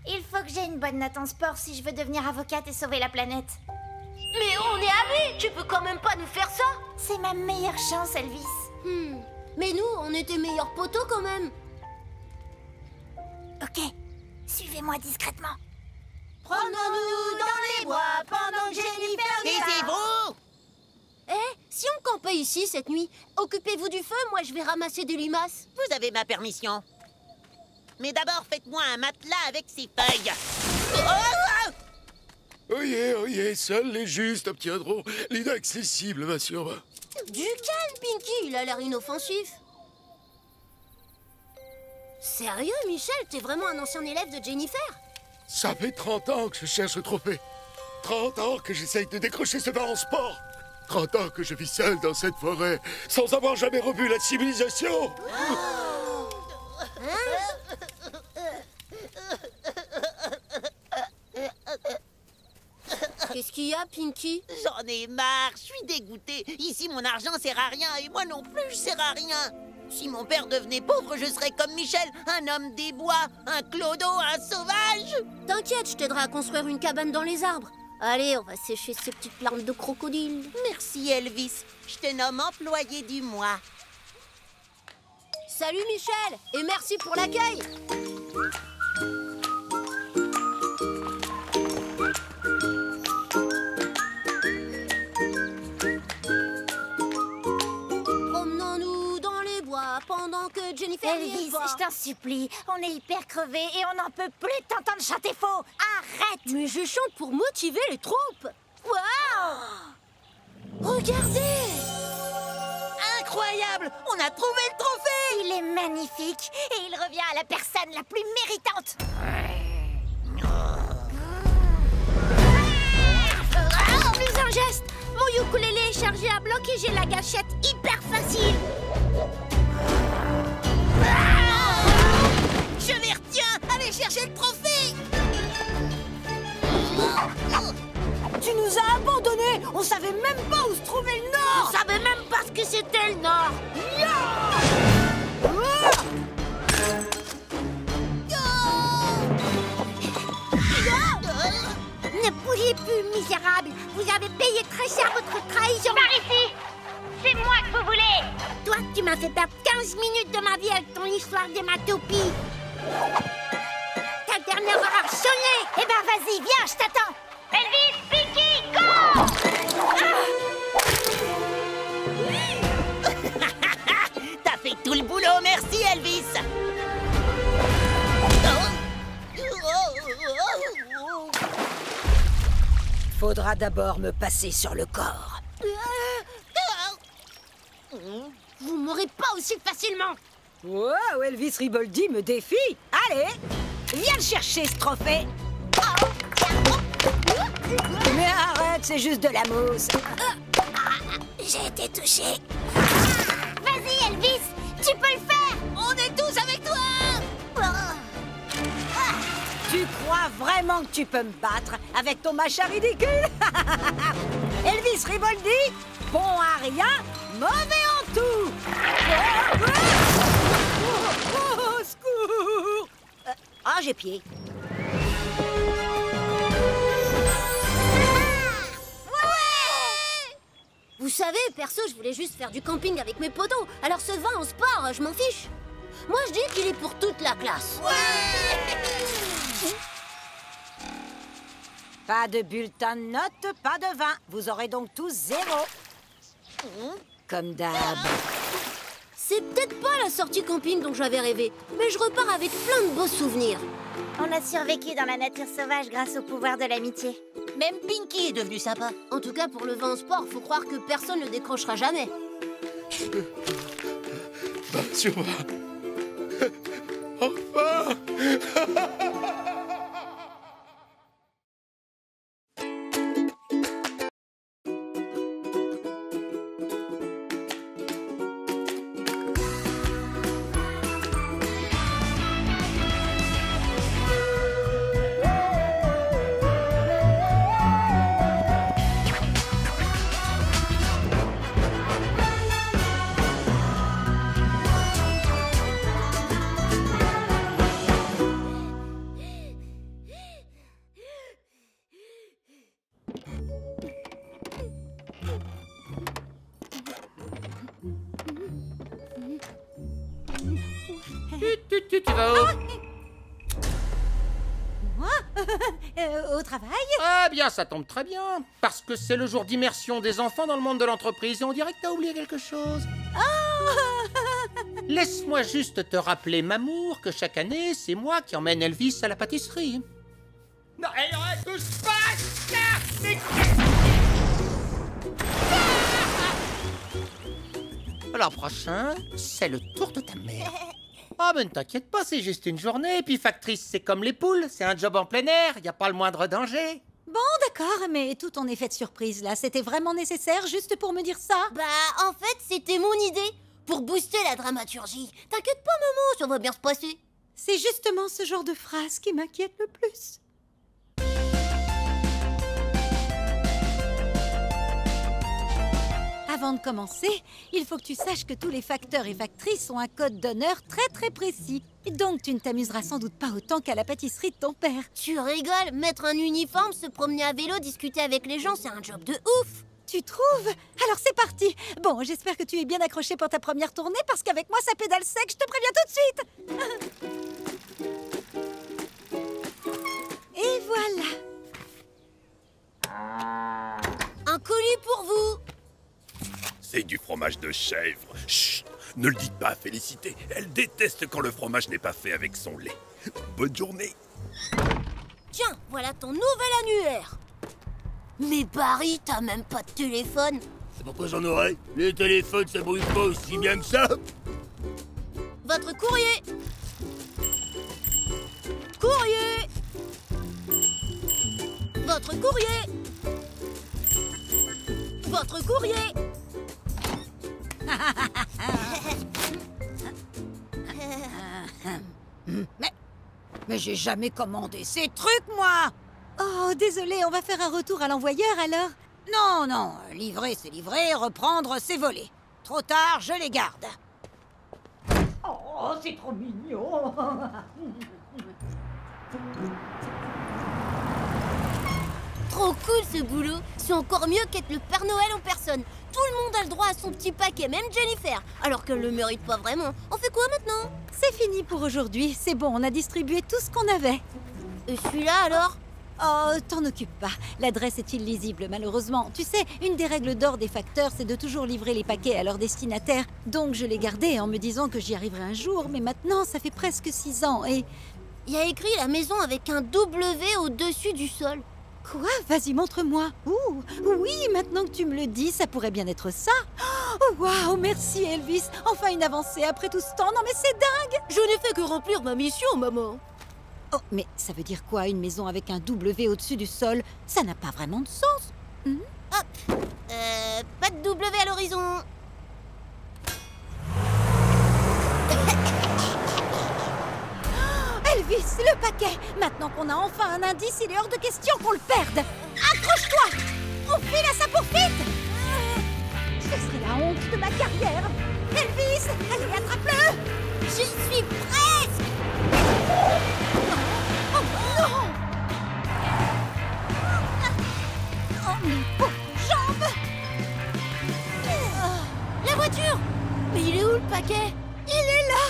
Il faut que j'ai une bonne note en sport si je veux devenir avocate et sauver la planète. Mais on est amis, tu peux quand même pas nous faire ça. C'est ma meilleure chance, Elvis. Mais nous, on était meilleurs potos quand même. Ok, suivez-moi discrètement. Promenons-nous dans les bois pendant que Jennifer n'est pas. Taisez-vous! Si on campait ici cette nuit, occupez-vous du feu, moi je vais ramasser des limaces. Vous avez ma permission. Mais d'abord, faites-moi un matelas avec ces feuilles. Oyez, seuls les justes obtiendront l'inaccessible, ma sûre. Du calme, Pinky, il a l'air inoffensif. Sérieux, Michel, t'es vraiment un ancien élève de Jennifer? Ça fait 30 ans que je cherche le trophée. 30 ans que j'essaye de décrocher ce vin en sport. 30 ans que je vis seul dans cette forêt, sans avoir jamais revu la civilisation. Qu'est-ce qu'il y a, Pinky? J'en ai marre, je suis dégoûtée. Ici, mon argent sert à rien et moi non plus, je sers à rien. Si mon père devenait pauvre, je serais comme Michel, un homme des bois, un clodo, un sauvage. T'inquiète, je t'aiderai à construire une cabane dans les arbres. Allez, on va sécher ces petites larmes de crocodile. Merci, Elvis. Je te nomme employé du mois. Salut, Michel, et merci pour l'accueil. Promenons-nous dans les bois pendant que Jennifer Elvis, je t'en supplie, on est hyper crevés et on n'en peut plus de t'entendre chanter faux. Arrête! Mais je chante pour motiver les troupes. Wow! Regardez! Incroyable! On a trouvé le trophée! Il est magnifique et il revient à la personne la plus méritante. En plus un geste, mon ukulélé est chargé à bloc et j'ai la gâchette hyper facile. Je les retiens! Allez chercher le trophée! Tu nous as abandonnés. On savait même pas où se trouvait le Nord. On savait même pas ce que c'était le Nord. Ne bougez plus, misérable. Vous avez payé très cher votre trahison. Par ici. C'est moi que vous voulez. Toi, tu m'as fait perdre 15 minutes de ma vie avec ton histoire d'hématopie. Ta dernière heure a sonné. Eh ben vas-y, viens, je t'attends. Elvis, Pinky, go! T'as fait tout le boulot, merci Elvis. Faudra d'abord me passer sur le corps. Vous mourrez pas aussi facilement. Wow, Elvis Riboldi me défie. Allez, viens le chercher, ce trophée. Mais arrête, c'est juste de la mousse. J'ai été touchée. Vas-y, Elvis, tu peux le faire. On est tous avec toi! Tu crois vraiment que tu peux me battre avec ton machin ridicule? Elvis Riboldi, bon à rien, mauvais en tout. Oh, secours! Ah, j'ai pied. Vous savez, perso, je voulais juste faire du camping avec mes potos. Alors ce vin en sport, je m'en fiche. Moi, je dis qu'il est pour toute la classe. Pas de bulletin de notes, pas de vin. Vous aurez donc tous 0. Comme d'hab. C'est peut-être pas la sortie camping dont j'avais rêvé, mais je repars avec plein de beaux souvenirs. On a survécu dans la nature sauvage grâce au pouvoir de l'amitié. Même Pinky est devenu sympa. En tout cas, pour le vin en sport, faut croire que personne ne décrochera jamais. Tu vois. Enfin. Tu vas où? Moi au travail? Ah bien, ça tombe très bien. Parce que c'est le jour d'immersion des enfants dans le monde de l'entreprise et on dirait que t'as oublié quelque chose. Laisse-moi juste te rappeler, Mamour, que chaque année, c'est moi qui emmène Elvis à la pâtisserie. Non, et tout se passe là, mais... L'an prochain, c'est le tour de ta mère. Ah ben ne t'inquiète pas, c'est juste une journée. Et puis factrice, c'est comme les poules, c'est un job en plein air, y a pas le moindre danger. Bon, d'accord, mais tout ton effet de surprise, là, c'était vraiment nécessaire juste pour me dire ça? Bah, en fait, c'était mon idée, pour booster la dramaturgie. T'inquiète pas, maman, ça va bien se passer. C'est justement ce genre de phrase qui m'inquiète le plus. Avant de commencer, il faut que tu saches que tous les facteurs et factrices ont un code d'honneur très très précis. Donc tu ne t'amuseras sans doute pas autant qu'à la pâtisserie de ton père. Tu rigoles, mettre un uniforme, se promener à vélo, discuter avec les gens, c'est un job de ouf. Tu trouves? Alors c'est parti. Bon, j'espère que tu es bien accroché pour ta première tournée parce qu'avec moi ça pédale sec, je te préviens tout de suite. Et voilà. Un colis pour vous. C'est du fromage de chèvre. Chut, ne le dites pas à Félicité. Elle déteste quand le fromage n'est pas fait avec son lait. Bonne journée. Tiens, voilà ton nouvel annuaire. Mais Barry, t'as même pas de téléphone. Pourquoi j'en aurais? Les téléphones, ça brûle pas aussi bien que ça. Votre courrier. Courrier. Votre courrier. Votre courrier. Mais j'ai jamais commandé ces trucs, moi! Oh, désolé, on va faire un retour à l'envoyeur, alors? Non, non, livrer, c'est livré, reprendre, c'est volé. Trop tard, je les garde. Oh, c'est trop mignon! Trop cool ce boulot. C'est encore mieux qu'être le Père Noël en personne. Tout le monde a le droit à son petit paquet, même Jennifer. Alors qu'elle le mérite pas vraiment. On fait quoi maintenant? C'est fini pour aujourd'hui. C'est bon, on a distribué tout ce qu'on avait. Et celui-là alors? Oh, t'en occupe pas. L'adresse est illisible, malheureusement. Tu sais, une des règles d'or des facteurs, c'est de toujours livrer les paquets à leur destinataire. Donc je l'ai gardé en me disant que j'y arriverai un jour. Mais maintenant, ça fait presque 6 ans et... Il y a écrit la maison avec un W au-dessus du sol. Quoi? Vas-y, montre-moi. Ouh, oui, maintenant que tu me le dis, ça pourrait bien être ça. Oh, waouh, merci Elvis. Enfin une avancée après tout ce temps. Non mais c'est dingue. Je n'ai fait que remplir ma mission, maman. Oh, mais ça veut dire quoi, une maison avec un W au-dessus du sol? Ça n'a pas vraiment de sens. Hop. Pas de W à l'horizon. Elvis, le paquet! Maintenant qu'on a enfin un indice, il est hors de question qu'on le perde! Accroche-toi! On file à sa poursuite! Ce serait la honte de ma carrière! Elvis, allez, attrape-le! J'y suis presque! Oh non! Oh, mes pauvres jambes! La voiture! Mais il est où le paquet? Il est là!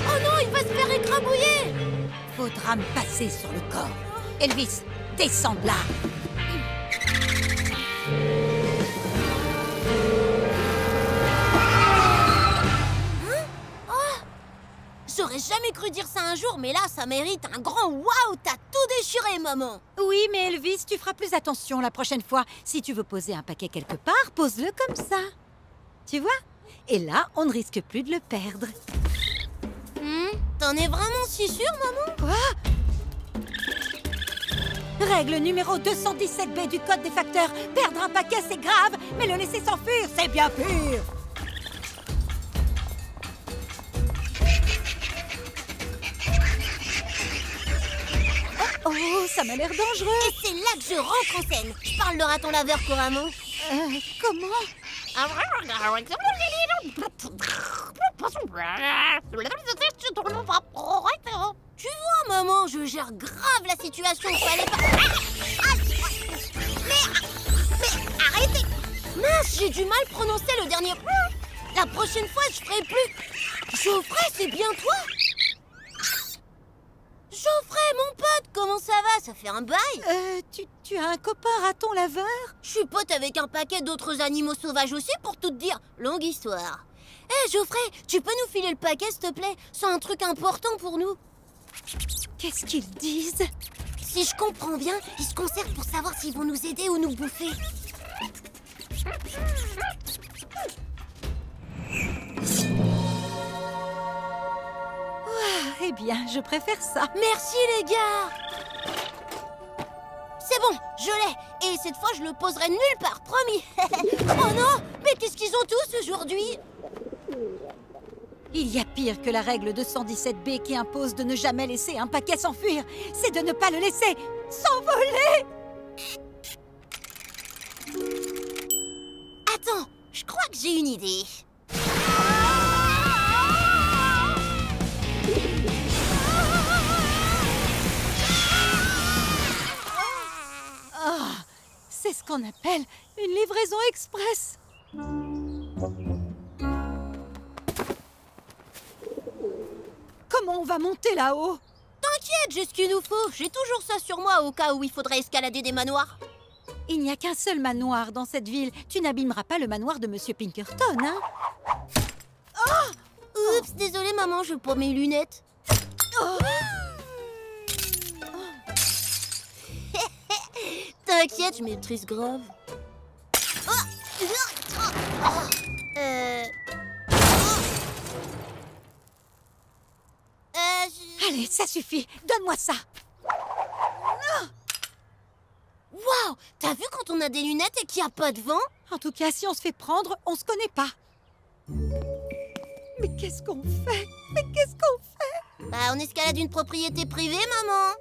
Oh non, il va se faire écrabouiller! Faudra me passer sur le corps. Elvis, descends de là. Hein? Oh! J'aurais jamais cru dire ça un jour, mais là, ça mérite un grand waouh! T'as tout déchiré, maman! Oui, mais Elvis, tu feras plus attention la prochaine fois. Si tu veux poser un paquet quelque part, pose-le comme ça. Tu vois? Et là, on ne risque plus de le perdre. T'en es vraiment si sûre, maman? Quoi? Règle numéro 217B du code des facteurs. Perdre un paquet, c'est grave, mais le laisser s'enfuir, c'est bien pire. Oh, ça m'a l'air dangereux. Et c'est là que je rentre en scène. Je parle le raton laveur couramment. Comment? Tu vois, maman, je gère grave la situation. Fallait pas... Mais arrêtez! Mince, j'ai du mal à prononcer le dernier... La prochaine fois, je ferai plus... Geoffrey, c'est bien toi? Geoffrey, mon pote, comment ça va? Ça fait un bail. Tu as un copain raton laveur? Je suis pote avec un paquet d'autres animaux sauvages aussi, pour tout te dire. Longue histoire. Hé, Geoffrey, tu peux nous filer le paquet, s'il te plaît? C'est un truc important pour nous. Qu'est-ce qu'ils disent? Si je comprends bien, ils se concertent pour savoir s'ils vont nous aider ou nous bouffer. Eh bien, je préfère ça. Merci, les gars. C'est bon, je l'ai. Et cette fois, je le poserai nulle part, promis. Oh non, mais qu'est-ce qu'ils ont tous aujourd'hui? Il y a pire que la règle 217B qui impose de ne jamais laisser un paquet s'enfuir. C'est de ne pas le laisser s'envoler. Attends, je crois que j'ai une idée. C'est ce qu'on appelle une livraison express. Comment on va monter là-haut? T'inquiète, j'ai ce qu'il nous faut. J'ai toujours ça sur moi au cas où il faudrait escalader des manoirs. Il n'y a qu'un seul manoir dans cette ville. Tu n'abîmeras pas le manoir de Monsieur Pinkerton, hein? Oh! Oups, désolée maman, je prends mes lunettes. Oh! T'inquiète, je maîtrise grave. Oh! Allez, ça suffit. Donne-moi ça. Waouh! T'as vu quand on a des lunettes et qu'il n'y a pas de vent? En tout cas, si on se fait prendre, on se connaît pas. Mais qu'est-ce qu'on fait? Mais qu'est-ce qu'on fait? Bah, on escalade une propriété privée, maman.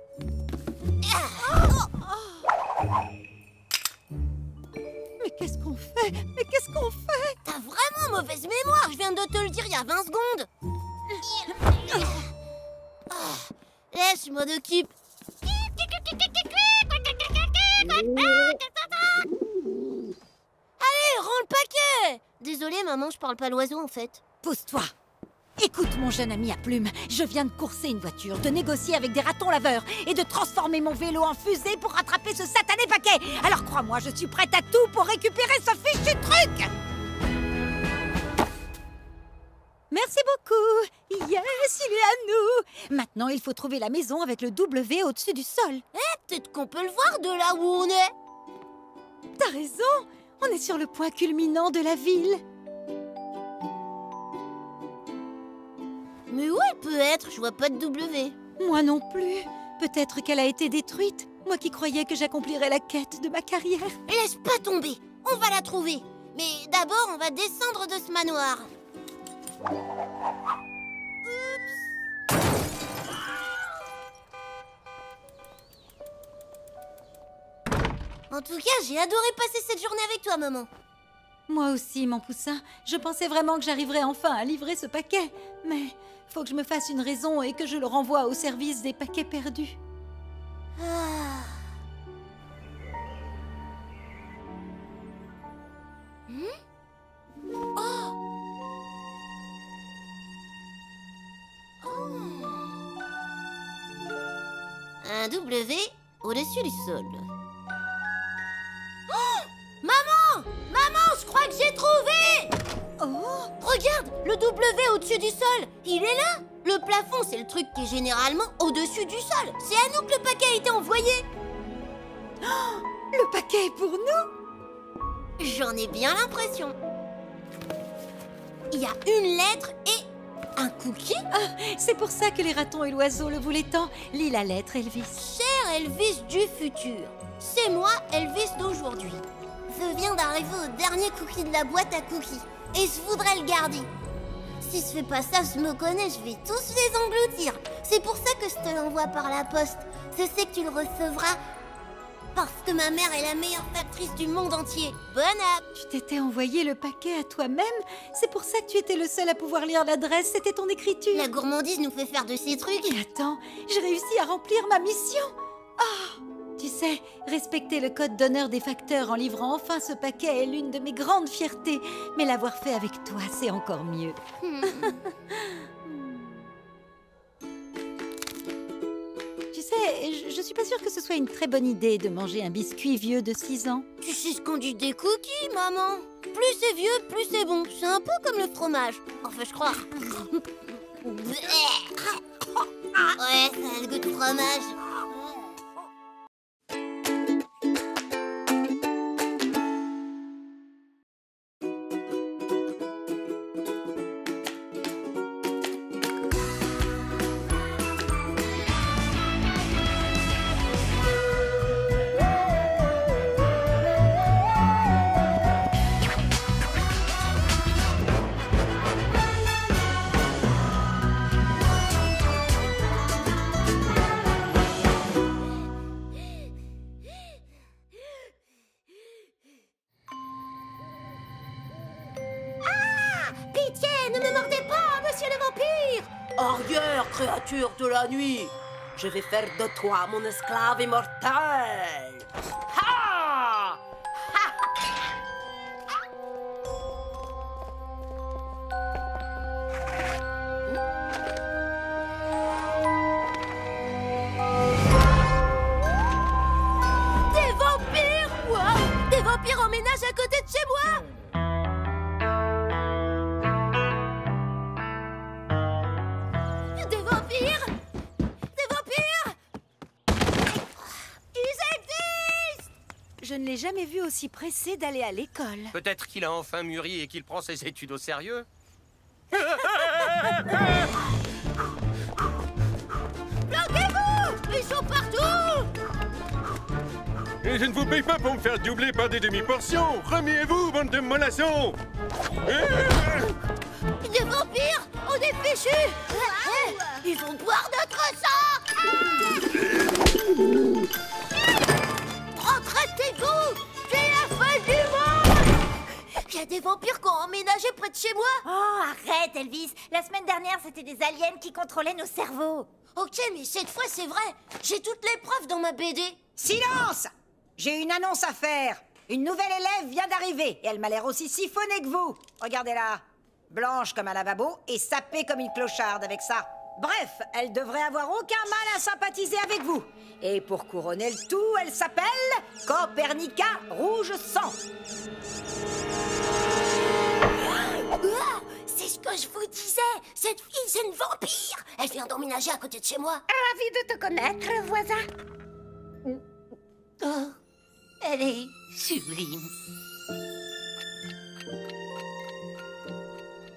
Mais qu'est-ce qu'on fait? Mais qu'est-ce qu'on fait? T'as vraiment mauvaise mémoire. Je viens de te le dire il y a 20 secondes. Laisse, je m'en occupe. Allez, rends le paquet. Désolée, maman, je parle pas l'oiseau, en fait. Pose-toi. Écoute, mon jeune ami à plumes, je viens de courser une voiture, de négocier avec des ratons laveurs et de transformer mon vélo en fusée pour rattraper ce satané paquet. Alors crois-moi, je suis prête à tout pour récupérer ce fichu truc. Merci beaucoup. Yes, il est à nous. Maintenant, il faut trouver la maison avec le W au-dessus du sol. Peut-être qu'on peut le voir de là où on est. T'as raison. On est sur le point culminant de la ville. Mais où elle peut être? Je vois pas de W. Moi non plus. Peut-être qu'elle a été détruite. Moi qui croyais que j'accomplirais la quête de ma carrière. Laisse pas tomber. On va la trouver. Mais d'abord, on va descendre de ce manoir. En tout cas, j'ai adoré passer cette journée avec toi, maman. Moi aussi, mon poussin. Je pensais vraiment que j'arriverais enfin à livrer ce paquet. Mais faut que je me fasse une raison et que je le renvoie au service des paquets perdus. Un W au-dessus du sol. Oh! Maman! Maman, je crois que j'ai trouvé! Oh! Regarde, le W au-dessus du sol, il est là! Le plafond, c'est le truc qui est généralement au-dessus du sol. C'est à nous que le paquet a été envoyé. Oh, le paquet est pour nous? J'en ai bien l'impression. Il y a une lettre et un cookie. Ah, c'est pour ça que les ratons et l'oiseau le voulaient tant. Lis la lettre, Elvis. Cher Elvis du futur, c'est moi, Elvis d'aujourd'hui. Je viens d'arriver au dernier cookie de la boîte à cookies et je voudrais le garder. Si je fais pas ça, je me connais, je vais tous les engloutir. C'est pour ça que je te l'envoie par la poste. Je sais que tu le recevras parce que ma mère est la meilleure factrice du monde entier. Bonne app! Tu t'étais envoyé le paquet à toi-même? C'est pour ça que tu étais le seul à pouvoir lire l'adresse, c'était ton écriture. La gourmandise nous fait faire de ces trucs. Et attends, j'ai réussi à remplir ma mission. Ah! Tu sais, respecter le code d'honneur des facteurs en livrant enfin ce paquet est l'une de mes grandes fiertés. Mais l'avoir fait avec toi, c'est encore mieux. Tu sais, je suis pas sûre que ce soit une très bonne idée de manger un biscuit vieux de 6 ans. Tu sais ce qu'on dit des cookies, maman? Plus c'est vieux, plus c'est bon. C'est un peu comme le fromage. Enfin, je crois. Ouais, ça a le goût de fromage. Arrière, créature de la nuit, je vais faire de toi mon esclave immortel. Ha! Des vampires! Wow! Des vampires en ménage à côté de chez moi! Je je ne l'ai jamais vu aussi pressé d'aller à l'école. Peut-être qu'il a enfin mûri et qu'il prend ses études au sérieux. Planquez-vous! Ils sont partout! Et je ne vous paye pas pour me faire doubler par des demi-portions. Remuez-vous, bande de mollassons. Des vampires! On est fichus! Ils vont boire notre sang! Retraitez-vous! C'est la fin du monde! Il y a des vampires qui ont emménagé près de chez moi! Oh, arrête, Elvis. La semaine dernière, c'était des aliens qui contrôlaient nos cerveaux. Ok, mais cette fois, c'est vrai! J'ai toutes les preuves dans ma BD! Silence! J'ai une annonce à faire. Une nouvelle élève vient d'arriver et elle m'a l'air aussi siphonnée que vous. Regardez-la. Blanche comme un lavabo et sapée comme une clocharde avec ça. Bref, elle devrait avoir aucun mal à sympathiser avec vous. Et pour couronner le tout, elle s'appelle Copernica Rouge Sang. C'est ce que je vous disais! Cette fille, c'est une vampire! Elle vient d'emménager à côté de chez moi! Ravi de te connaître, voisin. Oh, elle est sublime.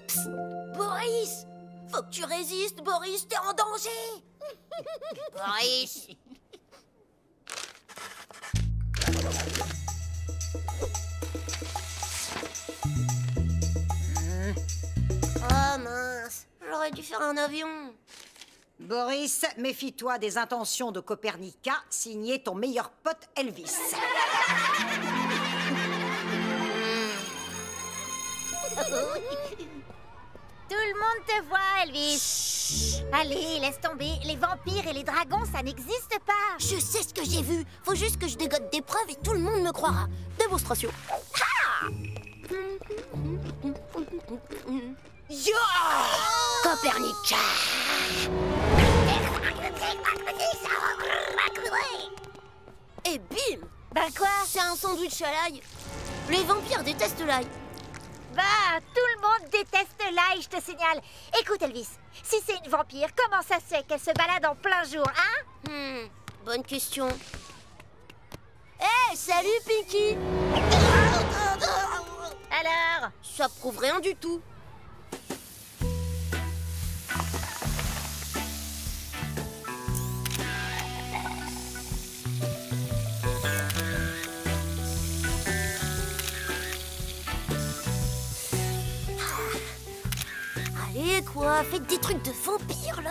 Psst, Boris! Faut que tu résistes, Boris, t'es en danger! Boris! Oh mince, j'aurais dû faire un avion. Boris, méfie-toi des intentions de Copernica, signé ton meilleur pote Elvis. Tout le monde te voit, Elvis. Chut. Allez, laisse tomber. Les vampires et les dragons, ça n'existe pas. Je sais ce que j'ai vu. Faut juste que je dégote des preuves et tout le monde me croira. Démonstration. Ha! Yo! Copernica! Et bim! Ben quoi? C'est un sandwich à l'ail. Les vampires détestent l'ail. Bah, tout le monde déteste l'ail, je te signale. Écoute, Elvis, si c'est une vampire, comment ça se fait qu'elle se balade en plein jour, hein? Bonne question. Hé, salut, Pinky! Alors? Ça prouve rien du tout. Allez, quoi, faites des trucs de vampire, là.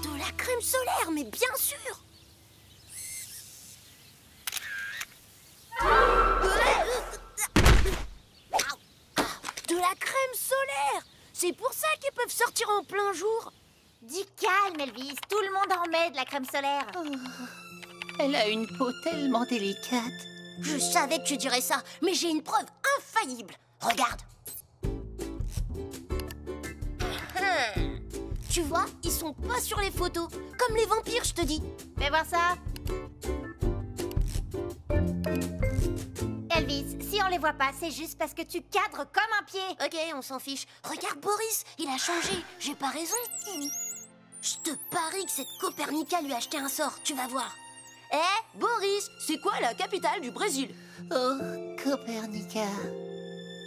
De la crème solaire, mais bien sûr. De la crème solaire. C'est pour ça qu'ils peuvent sortir en plein jour. Dis calme, Elvis. Tout le monde en met de la crème solaire. Oh, elle a une peau tellement délicate. Je savais que tu dirais ça, mais j'ai une preuve infaillible. Regarde. Tu vois, ils sont pas sur les photos. Comme les vampires, je te dis. Fais voir ça. Elvis, si on les voit pas, c'est juste parce que tu cadres comme un pied. Ok, on s'en fiche. Regarde Boris, il a changé. J'ai pas raison. Je te parie que cette Copernica lui a acheté un sort, tu vas voir. Eh, Boris, c'est quoi la capitale du Brésil? Oh, Copernica.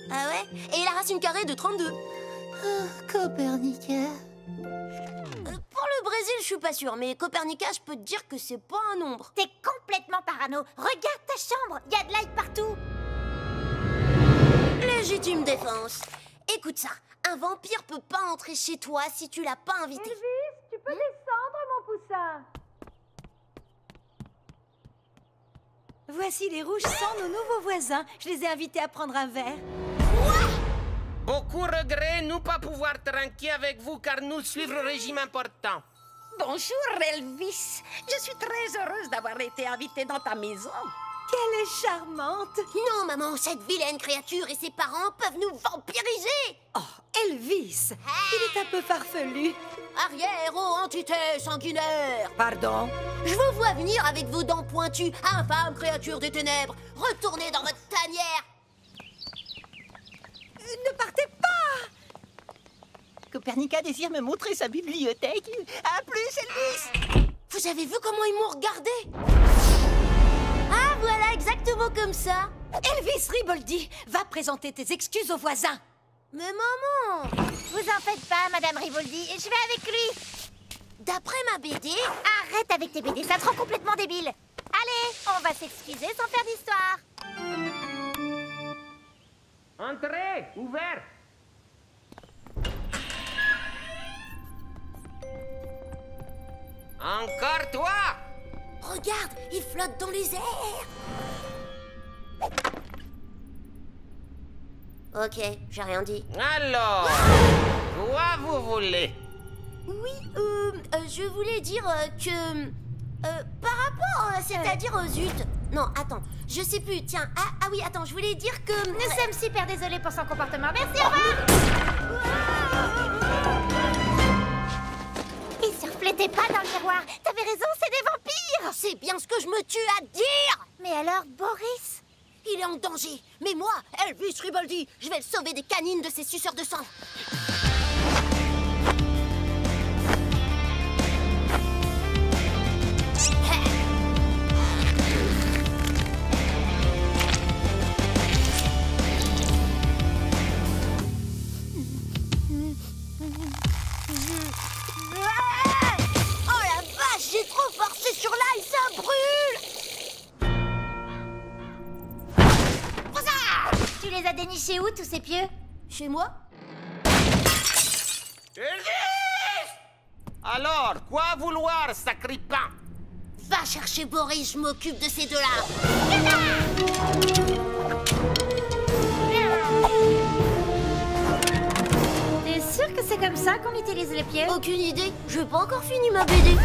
Ah ouais? Et la racine carrée de 32. Oh, Copernica. Pour le Brésil, je suis pas sûre, mais Copernica, je peux te dire que c'est pas un nombre. T'es complètement parano. Regarde ta chambre, il y a de l'ail partout. Légitime défense. Écoute ça, un vampire peut pas entrer chez toi si tu l'as pas invité. Elvis, tu peux descendre, mon poussin. Voici les rouges sans nos nouveaux voisins. Je les ai invités à prendre un verre. Beaucoup regret nous pas pouvoir trinquer avec vous car nous suivons le régime important. Bonjour, Elvis. Je suis très heureuse d'avoir été invitée dans ta maison. Qu'elle est charmante. Non, maman, cette vilaine créature et ses parents peuvent nous vampiriser. Oh, Elvis, il est un peu farfelu. Arrière, ô entité sanguinaire. Pardon? Je vous vois venir avec vos dents pointues, infâme créature des ténèbres. Retournez dans votre tanière. Ne partez pas! Copernica désire me montrer sa bibliothèque. À plus, Elvis! Vous avez vu comment ils m'ont regardé? Ah, voilà, exactement comme ça. Elvis Riboldi, va présenter tes excuses aux voisins. Mais maman! Vous en faites pas, Madame Riboldi, je vais avec lui. D'après ma BD... Arrête avec tes BD, ça te rend complètement débile. Allez, on va s'excuser sans faire d'histoire. Entrez, ouvert. Encore toi? Regarde, il flotte dans les airs. Ok, j'ai rien dit. Alors, quoi vous voulez? Oui, je voulais dire que... par rapport, c'est-à-dire zut. Non, attends, je sais plus, tiens. Ah oui, attends, je voulais dire que... Nous sommes super désolés pour son comportement. Merci, au revoir. Il se reflétait pas dans le miroir. T'avais raison, c'est des vampires. C'est bien ce que je me tue à dire. Mais alors, Boris? Il est en danger. Mais moi, Elvis Riboldi, je vais le sauver des canines de ces suceurs de sang. Oh la vache, j'ai trop forcé sur l'ail, ça brûle! Tu les as dénichés où, tous ces pieux? Chez moi? Alors, quoi vouloir, sacripant? Va chercher Boris, je m'occupe de ces deux-là. T'es sûr que c'est comme ça qu'on utilise les pieds? Aucune idée, je n'ai pas encore fini ma BD.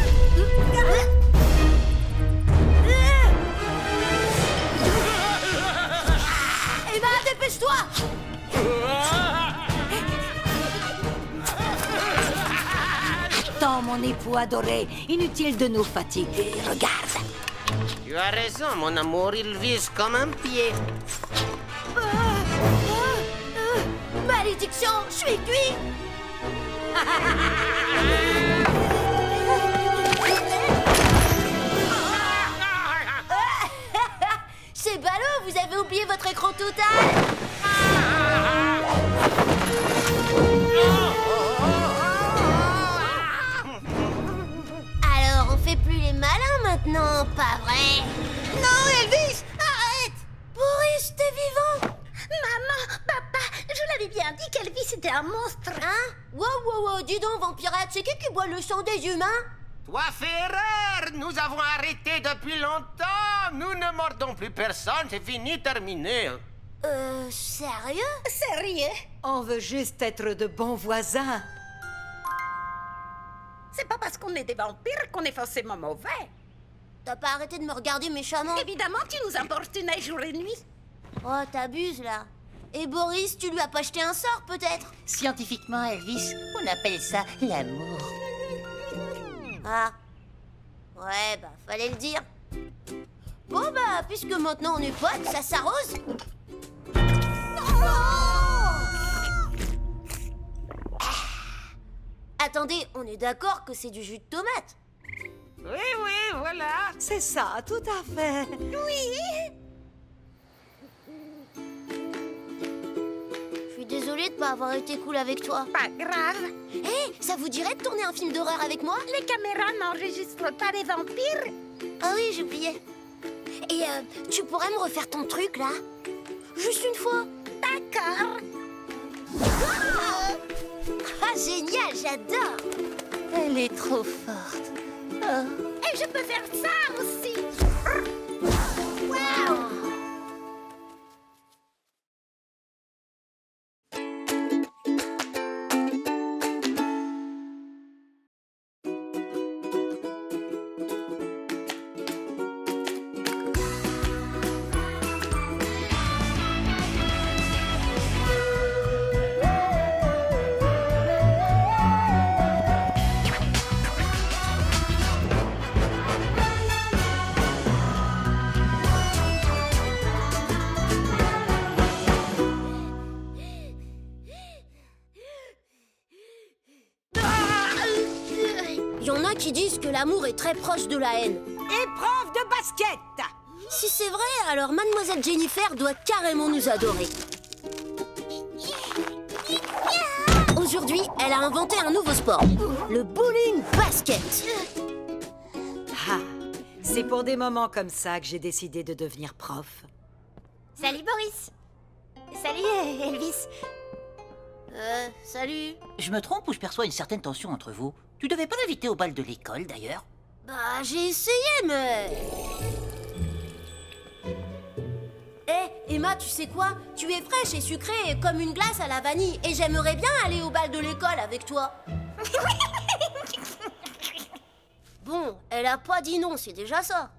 Eh ben, dépêche-toi! Tant mon époux adoré, inutile de nous fatiguer. Regarde. Tu as raison, mon amour, il vise comme un pied. Malédiction, je suis cuit! C'est ballot, vous avez oublié votre écran total! Alors, on fait plus les malins maintenant, pas vrai? Non, Elvis, arrête! Boris, t'es vivant? Maman, papa, je l'avais bien dit qu'Elvis était un monstre. Hein? Wow, dis donc, vampirette, c'est qui boit le sang des humains? Toi fais erreur. Nous avons arrêté depuis longtemps. Nous ne mordons plus personne. C'est fini, terminé. Sérieux? Sérieux? On veut juste être de bons voisins. C'est pas parce qu'on est des vampires qu'on est forcément mauvais. T'as pas arrêté de me regarder méchamment? Évidemment, tu nous importunais jour et nuit. Oh, t'abuses, là. Et Boris, tu lui as pas jeté un sort, peut-être? Scientifiquement, Elvis, on appelle ça l'amour. Ah. Ouais, bah, fallait le dire. Bon, bah, puisque maintenant on est potes, ça s'arrose. Attendez, on est d'accord que c'est du jus de tomate? Oui, voilà. C'est ça, tout à fait. Oui. Je suis désolée de pas avoir été cool avec toi. Pas grave. Hé, ça vous dirait de tourner un film d'horreur avec moi? Les caméras n'enregistrent pas les vampires. Ah oui, j'oubliais. Et tu pourrais me refaire ton truc, là? Juste une fois. D'accord. Ah, génial, j'adore. Elle est trop forte. Oh. Et je peux faire ça aussi. Waouh! qui disent que l'amour est très proche de la haine. Épreuve de basket. Si c'est vrai, alors Mademoiselle Jennifer doit carrément nous adorer. Aujourd'hui, elle a inventé un nouveau sport, le bowling basket. Ah, c'est pour des moments comme ça que j'ai décidé de devenir prof. Salut Boris. Salut Elvis. Salut. Je me trompe ou je perçois une certaine tension entre vous? Tu devais pas l'inviter au bal de l'école, d'ailleurs? Bah, j'ai essayé, mais... Emma, tu sais quoi? Tu es fraîche et sucrée comme une glace à la vanille et j'aimerais bien aller au bal de l'école avec toi. Bon, elle a pas dit non, c'est déjà ça.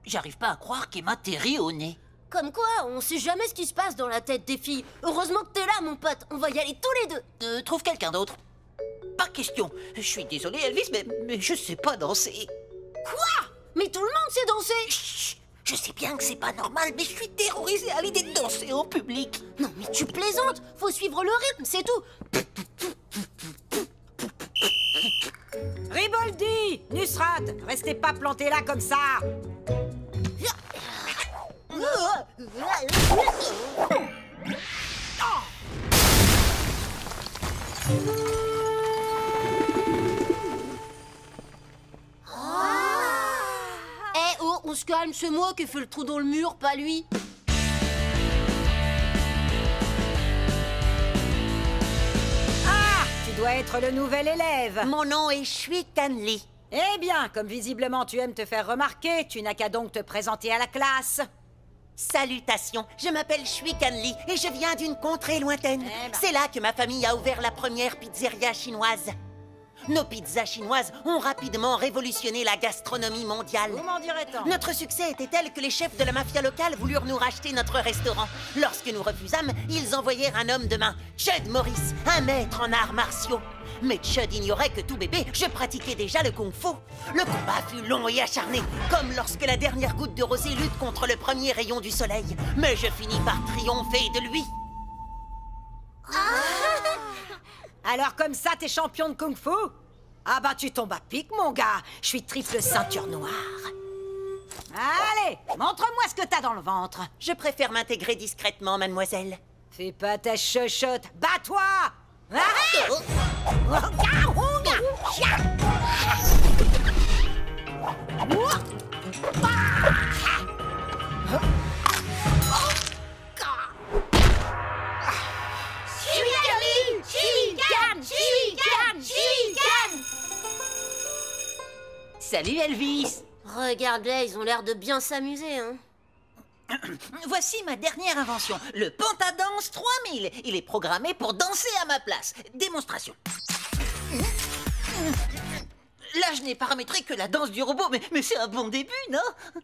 J'arrive pas à croire qu'Emma t'ait ri au nez. Comme quoi, on sait jamais ce qui se passe dans la tête des filles. Heureusement que t'es là, mon pote. On va y aller tous les deux. Trouve quelqu'un d'autre. Pas question. Je suis désolé, Elvis, mais je sais pas danser. Quoi? Mais tout le monde sait danser. Chut. Je sais bien que c'est pas normal, mais je suis terrorisée à l'idée de danser en public. Non, mais tu plaisantes. Faut suivre le rythme, c'est tout. Riboldi, Nusrat, restez pas plantés là comme ça. Oh, on se calme, c'est moi qui ai fait le trou dans le mur, pas lui. Ah, tu dois être le nouvel élève. Mon nom est Shwikan Lee. Eh bien, comme visiblement tu aimes te faire remarquer, tu n'as qu'à donc te présenter à la classe. Salutations, je m'appelle Shwikan Lee et je viens d'une contrée lointaine. C'est là que ma famille a ouvert la première pizzeria chinoise. Nos pizzas chinoises ont rapidement révolutionné la gastronomie mondiale. Vous m'en direz tant. Notre succès était tel que les chefs de la mafia locale voulurent nous racheter notre restaurant. Lorsque nous refusâmes, ils envoyèrent un homme de main, Chud Morris, un maître en arts martiaux. Mais Chud ignorait que tout bébé, je pratiquais déjà le kung-fu. Le combat fut long et acharné, comme lorsque la dernière goutte de rosée lutte contre le premier rayon du soleil. Mais je finis par triompher de lui. Alors comme ça, t'es champion de kung-fu? Ah bah tu tombes à pic, mon gars. Je suis triple ceinture noire. Allez, montre-moi ce que t'as dans le ventre. Je préfère m'intégrer discrètement, mademoiselle. Fais pas ta chuchote. Bats-toi. Salut Elvis. Regarde-les, ils ont l'air de bien s'amuser, hein. Voici ma dernière invention, le Pantadance 3000. Il est programmé pour danser à ma place. Démonstration. Là, je n'ai paramétré que la danse du robot, mais c'est un bon début, non?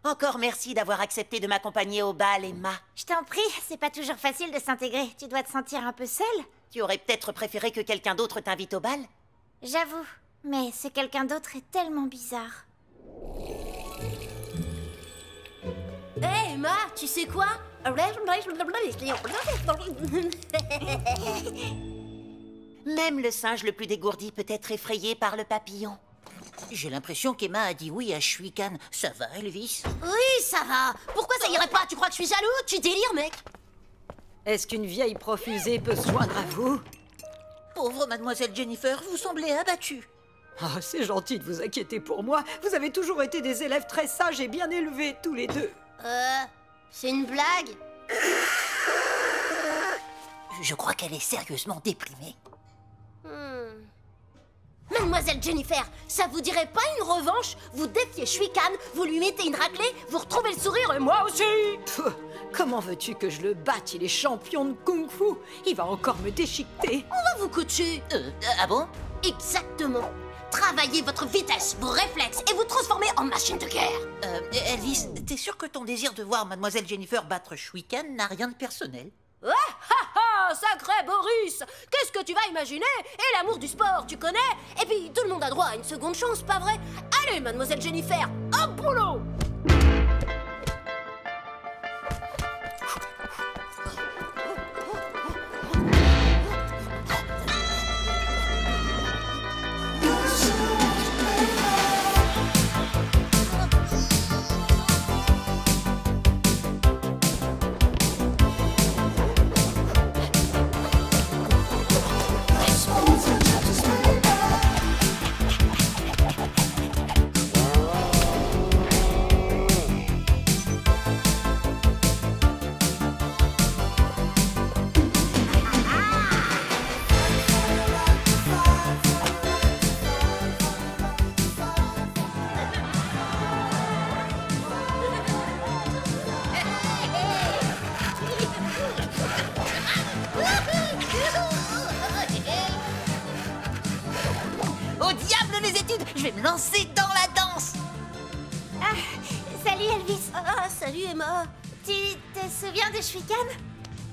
Encore merci d'avoir accepté de m'accompagner au bal, Emma. Je t'en prie, c'est pas toujours facile de s'intégrer. Tu dois te sentir un peu seule. Tu aurais peut-être préféré que quelqu'un d'autre t'invite au bal? J'avoue, mais ce quelqu'un d'autre est tellement bizarre. Hé, Emma, tu sais quoi? Même le singe le plus dégourdi peut être effrayé par le papillon. J'ai l'impression qu'Emma a dit oui à Shwikan. Ça va, Elvis? Oui, ça va. Pourquoi ça irait pas? Tu crois que je suis jaloux? Tu délires, mec. Est-ce qu'une vieille profusée peut se joindre à vous? Pauvre mademoiselle Jennifer, vous semblez abattue. Ah, c'est gentil de vous inquiéter pour moi. Vous avez toujours été des élèves très sages et bien élevés, tous les deux. C'est une blague? Je crois qu'elle est sérieusement déprimée. Mademoiselle Jennifer, ça vous dirait pas une revanche? Vous défiez Shwikan, vous lui mettez une raclée, vous retrouvez le sourire et moi aussi. Comment veux-tu que je le batte? Il est champion de kung-fu. Il va encore me déchiqueter. On va vous coacher. Ah bon? Exactement. Travaillez votre vitesse, vos réflexes et vous transformez en machine de guerre. Elvis, t'es sûr que ton désir de voir mademoiselle Jennifer battre Shwikan n'a rien de personnel? Sacré Boris! Qu'est-ce que tu vas imaginer? Et l'amour du sport, tu connais? Et puis tout le monde a droit à une seconde chance, pas vrai? Allez, mademoiselle Jennifer, au boulot! Je vais me lancer dans la danse. Ah, salut Elvis. Ah, salut Emma. Tu te souviens de Shwikan?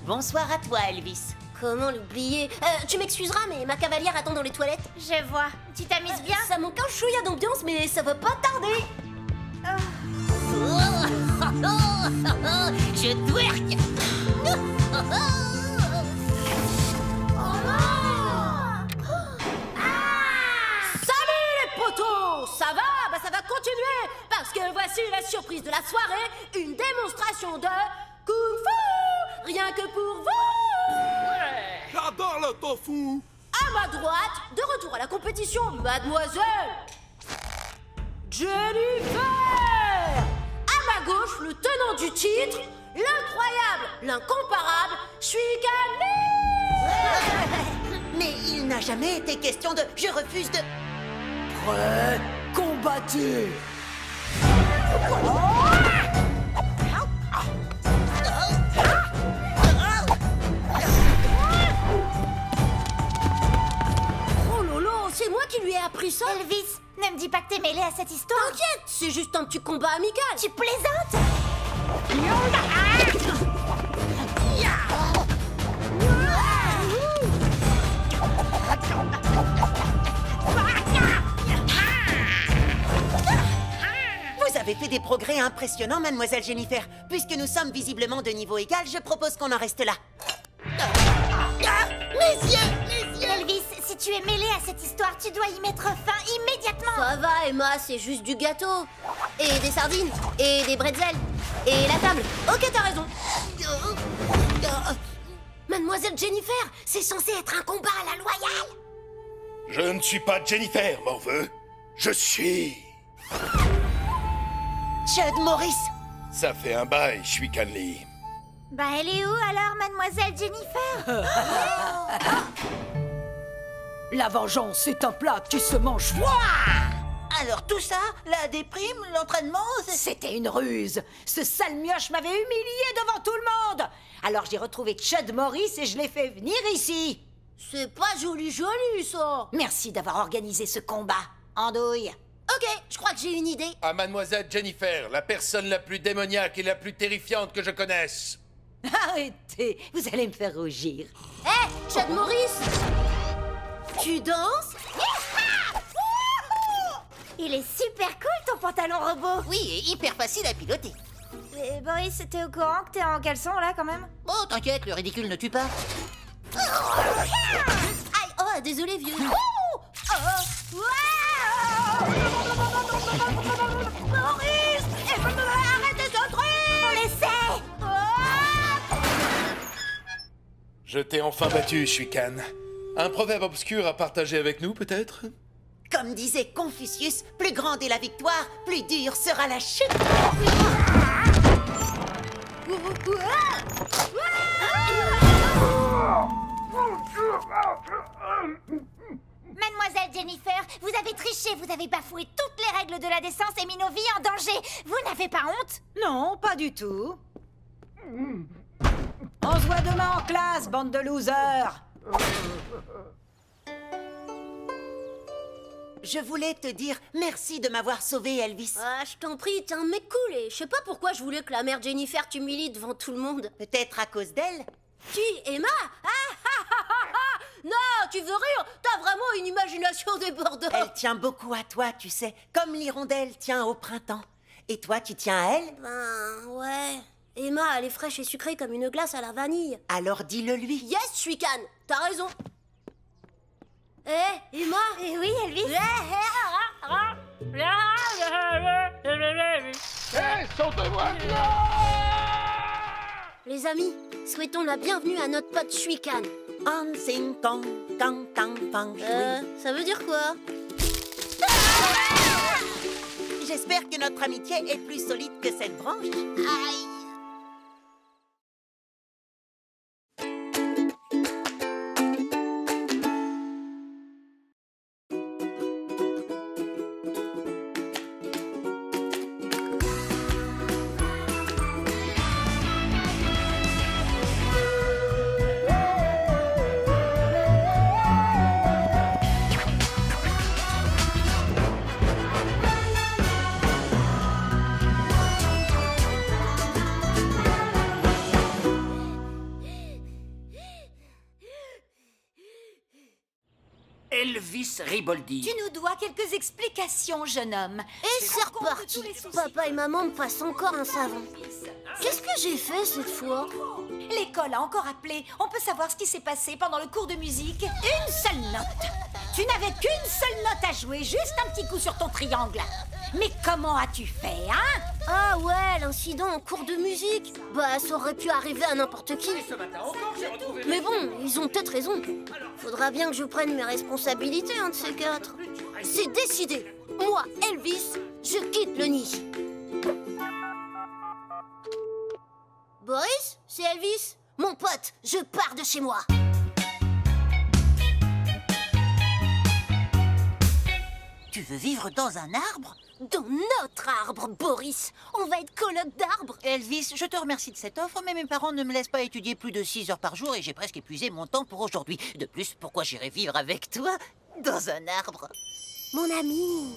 Bonsoir à toi, Elvis. Comment l'oublier? Tu m'excuseras, mais ma cavalière attend dans les toilettes. Je vois. Tu t'amuses bien? Ça manque un chouïa d'ambiance, mais ça va pas tarder. Je twerk. Salut les potos! Ça va? Bah ça va continuer, parce que voici la surprise de la soirée, une démonstration de Kung Fu! Rien que pour vous! J'adore le tofu. À ma droite, de retour à la compétition, mademoiselle Jennifer! À ma gauche, le tenant du titre, l'incroyable, l'incomparable, Shwikan Lee! Mais il n'a jamais été question de... Je refuse de... Prêt, combattez. Oh lolo, c'est moi qui lui ai appris ça. Elvis, ne me dis pas que t'es mêlé à cette histoire. T'inquiète, c'est juste un petit combat amical. Tu plaisantes? Vous avez fait des progrès impressionnants, mademoiselle Jennifer. Puisque nous sommes visiblement de niveau égal, je propose qu'on en reste là. Mes yeux! Elvis, si tu es mêlé à cette histoire, tu dois y mettre fin immédiatement. Ça va, Emma, c'est juste du gâteau. Et des sardines. Et des bretzels. Et la table. Ok, t'as raison. Mademoiselle Jennifer, c'est censé être un combat à la loyale. Je ne suis pas Jennifer, morveux. Je suis... Chud Morris. Ça fait un bail, Shwikan Lee. Bah elle est où alors, mademoiselle Jennifer? La vengeance est un plat qui se mange froid. Alors tout ça, la déprime, l'entraînement, C'était une ruse. Ce sale mioche m'avait humilié devant tout le monde. Alors j'ai retrouvé Chud Morris et je l'ai fait venir ici. C'est pas joli ça. Merci d'avoir organisé ce combat. Andouille. Ok, je crois que j'ai une idée. À mademoiselle Jennifer, la personne la plus démoniaque et la plus terrifiante que je connaisse. Arrêtez, vous allez me faire rougir. Hé, Chud Morris, tu danses? Il est super cool ton pantalon robot. Oui, et hyper facile à piloter. Et Boris, t'es au courant que t'es en caleçon là quand même? Oh, t'inquiète, le ridicule ne tue pas. Aïe, oh, désolé vieux. Boris, arrêtez ce truc. On essaie. Je t'ai enfin battu, Shwikan. Un proverbe obscur à partager avec nous, peut-être? Comme disait Confucius, plus grande est la victoire, plus dure sera la chute. Mademoiselle Jennifer, vous avez triché, vous avez bafoué toutes les règles de la décence et mis nos vies en danger. Vous n'avez pas honte? Non, pas du tout. On se voit demain en classe, bande de losers. Je voulais te dire merci de m'avoir sauvé, Elvis. Ah, je t'en prie, t'es un mec cool et je sais pas pourquoi je voulais que la mère Jennifer t'humilie devant tout le monde. Peut-être à cause d'elle. Qui, Emma? Non, tu veux rire? T'as vraiment une imagination débordante. Elle tient beaucoup à toi, tu sais, comme l'hirondelle tient au printemps. Et toi, tu tiens à elle? Ben, ouais. Emma, elle est fraîche et sucrée comme une glace à la vanille. Alors dis-le lui. Yes, Shwikan, t'as raison. Emma? Eh oui, Elvis. Sautez-moi! Les amis, souhaitons la bienvenue à notre pote Shwikan. On sing kong, kong, kong, fang, shui. Ça veut dire quoi? J'espère que notre amitié est plus solide que cette branche. Aïe. Elvis Riboldi. Tu nous dois quelques explications, jeune homme. Et c'est reparti. Papa et maman me passent encore un savon. Qu'est-ce que j'ai fait cette fois? L'école a encore appelé. On peut savoir ce qui s'est passé pendant le cours de musique? Une seule note. Tu n'avais qu'une seule note à jouer, juste un petit coup sur ton triangle. Mais comment as-tu fait, hein? Ah ouais, l'incident en cours de musique. Bah, ça aurait pu arriver à n'importe qui. Mais bon, ils ont peut-être raison. Faudra bien que je prenne mes responsabilités, un de ces quatre. C'est décidé. Moi, Elvis, je quitte le nid. Boris, c'est Elvis. Mon pote, je pars de chez moi. Tu veux vivre dans un arbre? Dans notre arbre, Boris. On va être coloc d'arbres. Elvis, je te remercie de cette offre, mais mes parents ne me laissent pas étudier plus de 6 heures par jour et j'ai presque épuisé mon temps pour aujourd'hui. De plus, pourquoi j'irais vivre avec toi dans un arbre? Mon ami.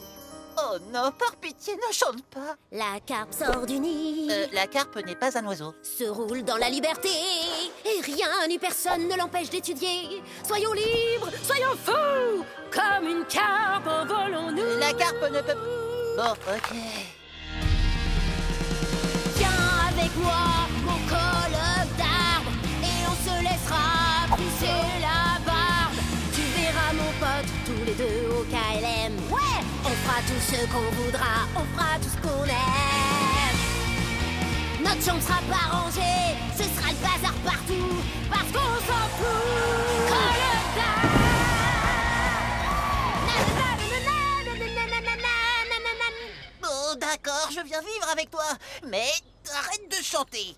Oh non, par pitié, ne chante pas. La carpe sort du nid. La carpe n'est pas un oiseau. Se roule dans la liberté. Et rien ni personne ne l'empêche d'étudier. Soyons libres, soyons fous. Comme une carpe, envolons-nous. La carpe ne peut... Bon, ok. Viens avec moi, mon coloc d'arbres. Et on se laissera pousser la barbe. Tu verras mon pote, tous les deux au KLM. Ouais, on fera tout ce qu'on voudra, on fera tout ce qu'on aime. Notre chambre sera pas rangée, ce sera le bazar partout, parce qu'on s'en fout. Coloc d'arbres. Oh, d'accord, je viens vivre avec toi, mais arrête de chanter.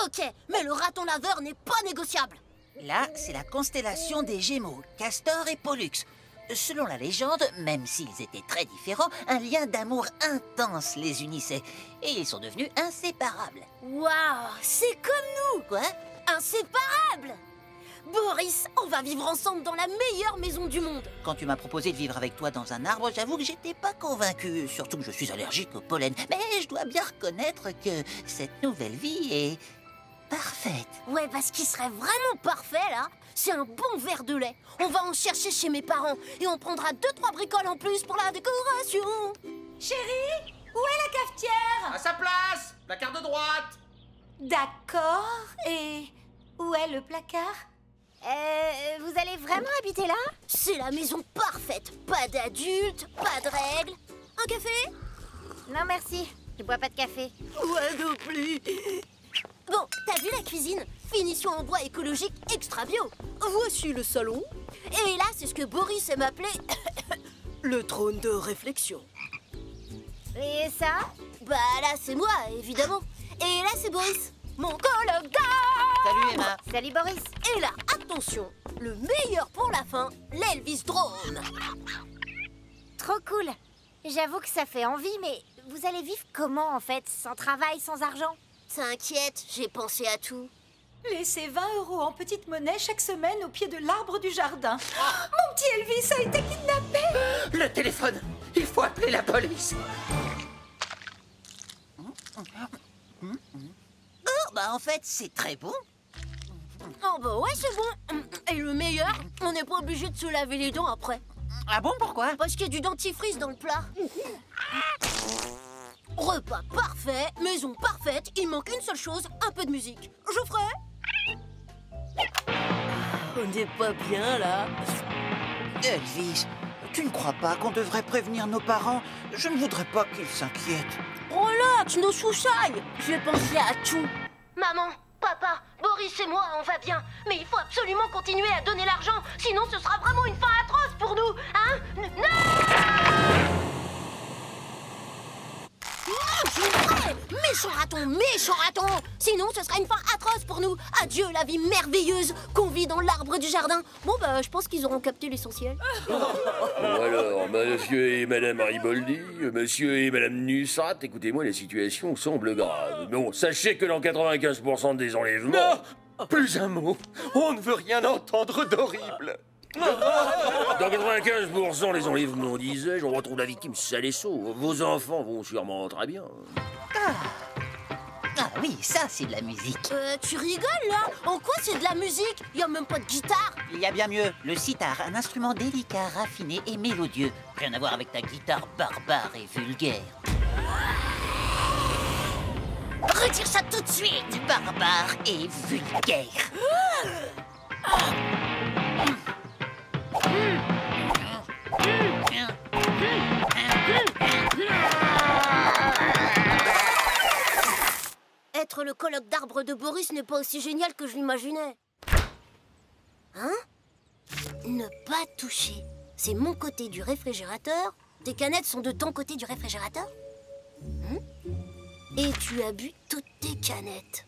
Ok, mais le raton laveur n'est pas négociable. Là, c'est la constellation des Gémeaux, Castor et Pollux. Selon la légende, même s'ils étaient très différents, un lien d'amour intense les unissait. Et ils sont devenus inséparables. Waouh, c'est comme nous. Quoi? Inséparables. Boris, on va vivre ensemble dans la meilleure maison du monde. Quand tu m'as proposé de vivre avec toi dans un arbre, j'avoue que j'étais pas convaincue. Surtout que je suis allergique au pollen. Mais je dois bien reconnaître que cette nouvelle vie est parfaite. Ouais, parce qu'il serait vraiment parfait, là. C'est un bon verre de lait. On va en chercher chez mes parents. Et on prendra 2-3 bricoles en plus pour la décoration. Chérie, où est la cafetière? À sa place, placard de droite. D'accord. Et où est le placard? Vous allez vraiment habiter là? C'est la maison parfaite. Pas d'adultes, pas de règles. Un café? Non, merci. Je bois pas de café. Ouais, non plus. Bon, t'as vu la cuisine? Finition en bois écologique extra bio. Voici le salon. Et là, c'est ce que Boris aime appeler le trône de réflexion. Et ça? Bah là, c'est moi, évidemment. Et là, c'est Boris, mon coloc d'arbres. Salut Emma. Salut Boris. Et là, attention, le meilleur pour la fin, l'Elvis Drone. Trop cool. J'avoue que ça fait envie, mais vous allez vivre comment en fait? Sans travail, sans argent? T'inquiète, j'ai pensé à tout. Laissez 20 € en petite monnaie chaque semaine au pied de l'arbre du jardin. Mon petit Elvis a été kidnappé. Le téléphone. Il faut appeler la police. Oh, bah en fait, c'est très bon. Oh bah ouais, c'est bon. Et le meilleur, on n'est pas obligé de se laver les dents après. Ah bon, pourquoi? Parce qu'il y a du dentifrice dans le plat. Repas parfait, maison parfaite, il manque une seule chose, un peu de musique. Geoffrey? On n'est pas bien là. Elvis, tu ne crois pas qu'on devrait prévenir nos parents? Je ne voudrais pas qu'ils s'inquiètent. Relax, nos chouchailles. J'ai pensé à tout. Maman, papa, Boris et moi, on va bien. Mais il faut absolument continuer à donner l'argent, sinon ce sera vraiment une fin atroce pour nous, hein? Non! Méchant raton! Sinon, ce sera une fin atroce pour nous. Adieu la vie merveilleuse qu'on vit dans l'arbre du jardin. Bon, bah, je pense qu'ils auront capté l'essentiel. Alors, monsieur et madame Riboldi, monsieur et madame Nusrat, écoutez-moi, la situation semble grave. Bon, sachez que dans 95% des enlèvements... Non! Plus un mot. On ne veut rien entendre d'horrible. Dans 95% des enlèvements, disais-je, on retrouve la victime saine et sauve. Vos enfants vont sûrement très bien. Ah oui, ça, c'est de la musique. Tu rigoles, là? En quoi c'est de la musique? Y a même pas de guitare. Il y a bien mieux. Le sitar, un instrument délicat, raffiné et mélodieux. Rien à voir avec ta guitare barbare et vulgaire. Retire ça tout de suite. Barbare et vulgaire. Être le colloque d'arbres de Boris n'est pas aussi génial que je l'imaginais. Hein? Ne pas toucher. C'est mon côté du réfrigérateur. Tes canettes sont de ton côté du réfrigérateur. Et tu as bu toutes tes canettes.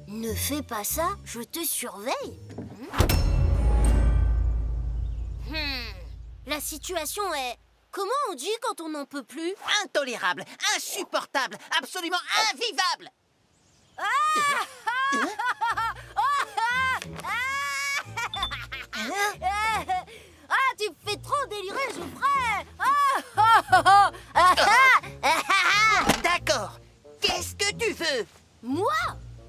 Ne fais pas ça, je te surveille. La situation est... Comment on dit quand on n'en peut plus? Intolérable, insupportable, absolument invivable. Tu me fais trop délirer, Geoffrey. D'accord. Qu'est-ce que tu veux? Moi?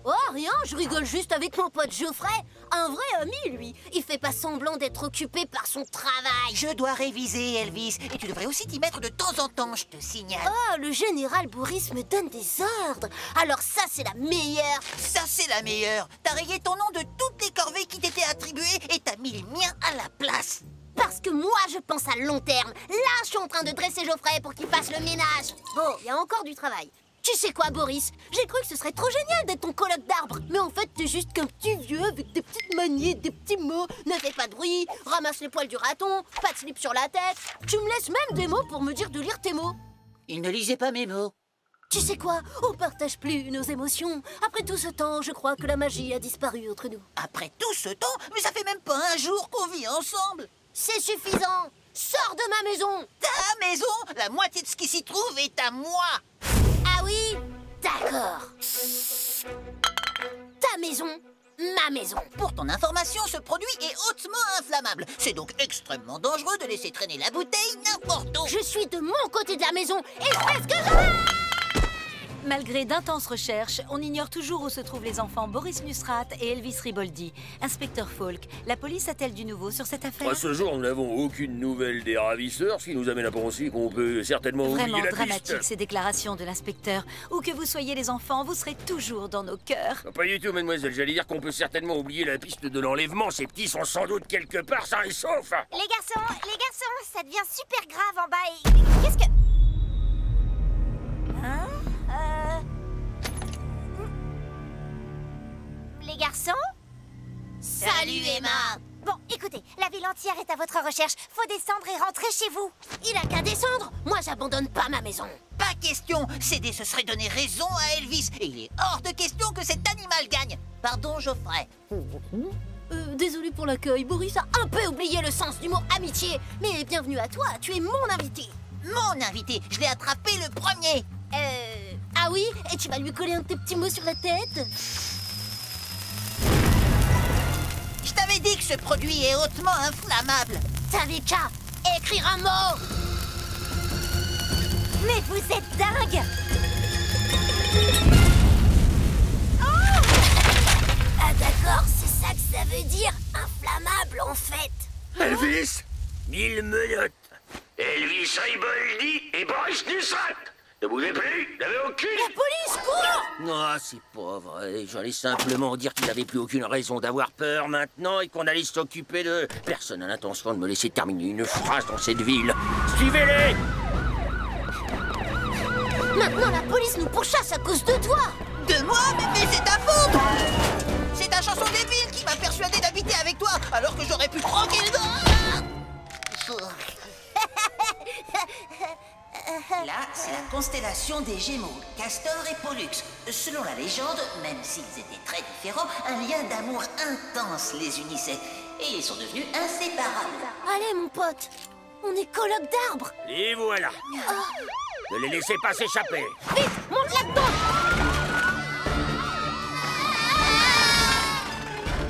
Oh, rien, je rigole juste avec mon pote Geoffrey. Un vrai ami, lui. Il fait pas semblant d'être occupé par son travail. Je dois réviser, Elvis. Et tu devrais aussi t'y mettre de temps en temps, je te signale. Oh, le général Boris me donne des ordres. Alors ça, c'est la meilleure. Ça, c'est la meilleure. T'as rayé ton nom de toutes les corvées qui t'étaient attribuées et t'as mis le mien à la place. Parce que moi, je pense à long terme. Là, je suis en train de dresser Geoffrey pour qu'il fasse le ménage. Bon, il y a encore du travail. Tu sais quoi, Boris? J'ai cru que ce serait trop génial d'être ton colloque d'arbres. Mais en fait, t'es juste qu'un petit vieux avec des petites manies, des petits mots. Ne fais pas de bruit, ramasse les poils du raton, pas de slip sur la tête. Tu me laisses même des mots pour me dire de lire tes mots. Il ne lisait pas mes mots. Tu sais quoi? On partage plus nos émotions. Après tout ce temps, je crois que la magie a disparu entre nous. Après tout ce temps? Mais ça fait même pas un jour qu'on vit ensemble. C'est suffisant. Sors de ma maison. Ta maison? La moitié de ce qui s'y trouve est à moi. Ah oui? D'accord. Ta maison, ma maison. Pour ton information, ce produit est hautement inflammable. C'est donc extrêmement dangereux de laisser traîner la bouteille n'importe où. Je suis de mon côté de la maison et je fais ce que je veux. Malgré d'intenses recherches, on ignore toujours où se trouvent les enfants Boris Nusrat et Elvis Riboldi. Inspecteur Falk, la police a-t-elle du nouveau sur cette affaire? À ce jour, nous n'avons aucune nouvelle des ravisseurs, ce qui nous amène à penser qu'on peut certainement Vraiment oublier la dramatique piste. ces déclarations de l'inspecteur. Où que vous soyez les enfants, vous serez toujours dans nos cœurs. Pas du tout, mademoiselle. J'allais dire qu'on peut certainement oublier la piste de l'enlèvement. Ces petits sont sans doute quelque part sains et saufs. Les garçons, ça devient super grave en bas et... Qu'est-ce que... Hein? Les garçons? Salut, Emma. Bon, écoutez, la ville entière est à votre recherche. Faut descendre et rentrer chez vous. Il a qu'à descendre. Moi, j'abandonne pas ma maison. Pas question. Céder, ce serait donner raison à Elvis. Et il est hors de question que cet animal gagne. Pardon, Geoffrey. Désolé pour l'accueil. Boris a un peu oublié le sens du mot amitié. Mais bienvenue à toi. Tu es mon invité. Mon invité. Je l'ai attrapé le premier. Ah oui? Et tu vas lui coller un de tes petits mots sur la tête? Je t'avais dit que ce produit est hautement inflammable. T'avais qu'à écrire un mot. Mais vous êtes dingue! Ah d'accord, c'est ça que ça veut dire, inflammable en fait. Elvis, 1000 menottes. Elvis Riboldi et Boris Nusrat. Ne bougez plus, n'avez aucune... La police, cours! Non, c'est pas vrai. J'allais simplement dire qu'il n'avait plus aucune raison d'avoir peur maintenant et qu'on allait s'occuper de... Personne n'a l'intention de me laisser terminer une phrase dans cette ville. Suivez-les! Maintenant, la police nous pourchasse à cause de toi. De moi? Mais c'est ta faute! C'est ta chanson débile qui m'a persuadé d'habiter avec toi, alors que j'aurais pu tranquillement... Là, c'est la constellation des Gémeaux, Castor et Pollux. Selon la légende, même s'ils étaient très différents, un lien d'amour intense les unissait. Et ils sont devenus inséparables. Allez, mon pote, on est colloque d'arbres. Et voilà. Ne les laissez pas s'échapper. Vite, monte là-dedans.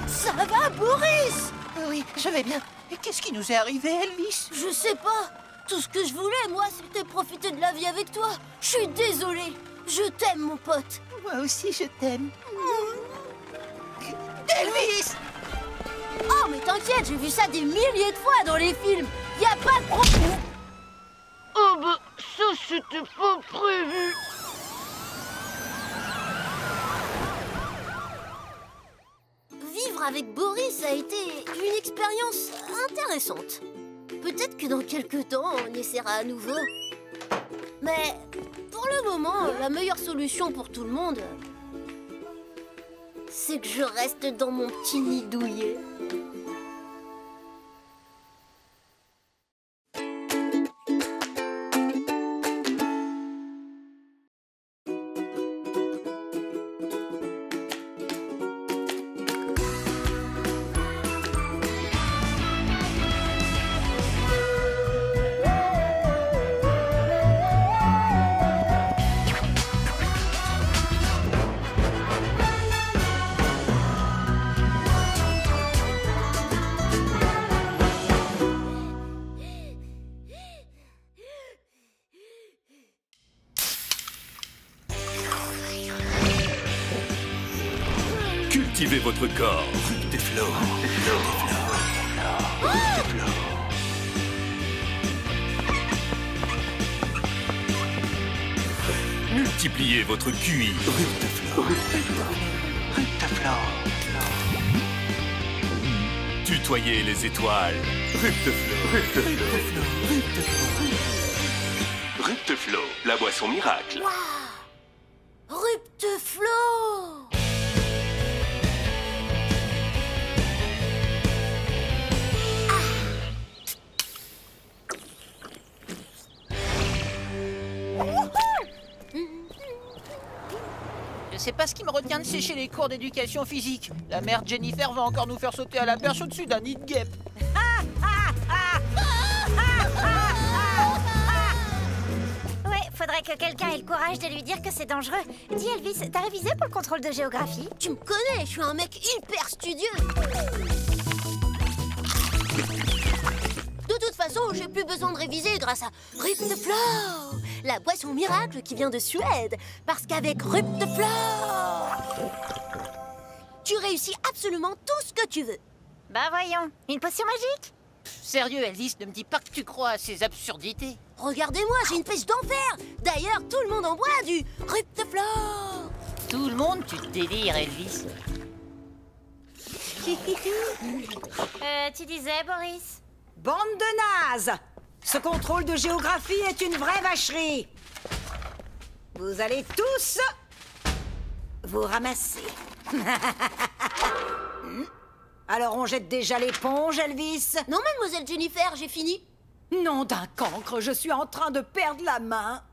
Ça va, Boris? Oui, je vais bien. Et qu'est-ce qui nous est arrivé, Elvis? Je sais pas. Tout ce que je voulais, moi, c'était profiter de la vie avec toi. Je suis désolée. Je t'aime, mon pote. Moi aussi, je t'aime. Elvis! Oh, mais t'inquiète, j'ai vu ça des milliers de fois dans les films. Y a pas de problème. Oh bah, ça c'était pas prévu. Vivre avec Boris a été une expérience intéressante. Peut-être que dans quelques temps, on essaiera à nouveau. Mais pour le moment, la meilleure solution pour tout le monde, c'est que je reste dans mon petit nid douillet. Cultivez votre corps. Rupteflo. Multipliez votre QI. Rupteflo. Tutoyez les étoiles. Rupteflo. Rupteflo, la boisson miracle. Wow. Rupteflo. Je sais pas ce qui me retient de sécher les cours d'éducation physique. La mère Jennifer va encore nous faire sauter à la perche au-dessus d'un nid de guêpe. Ouais, faudrait que quelqu'un ait le courage de lui dire que c'est dangereux. Dis Elvis, t'as révisé pour le contrôle de géographie? Tu me connais, je suis un mec hyper studieux. De toute façon, j'ai plus besoin de réviser grâce à Rupteflo, la boisson miracle qui vient de Suède. Parce qu'avec Rupteflo, tu réussis absolument tout ce que tu veux. Bah voyons, une potion magique? Sérieux, Elvis, ne me dis pas que tu crois à ces absurdités. Regardez-moi, j'ai une pêche d'enfer. D'ailleurs, tout le monde en boit du Rupteflo. Tout le monde, tu délires, Elvis. Tu disais, Boris? Bande de nazes! Ce contrôle de géographie est une vraie vacherie. Vous allez tous vous ramasser. Alors on jette déjà l'éponge, Elvis? Non, mademoiselle Jennifer, j'ai fini. Nom d'un cancre, je suis en train de perdre la main.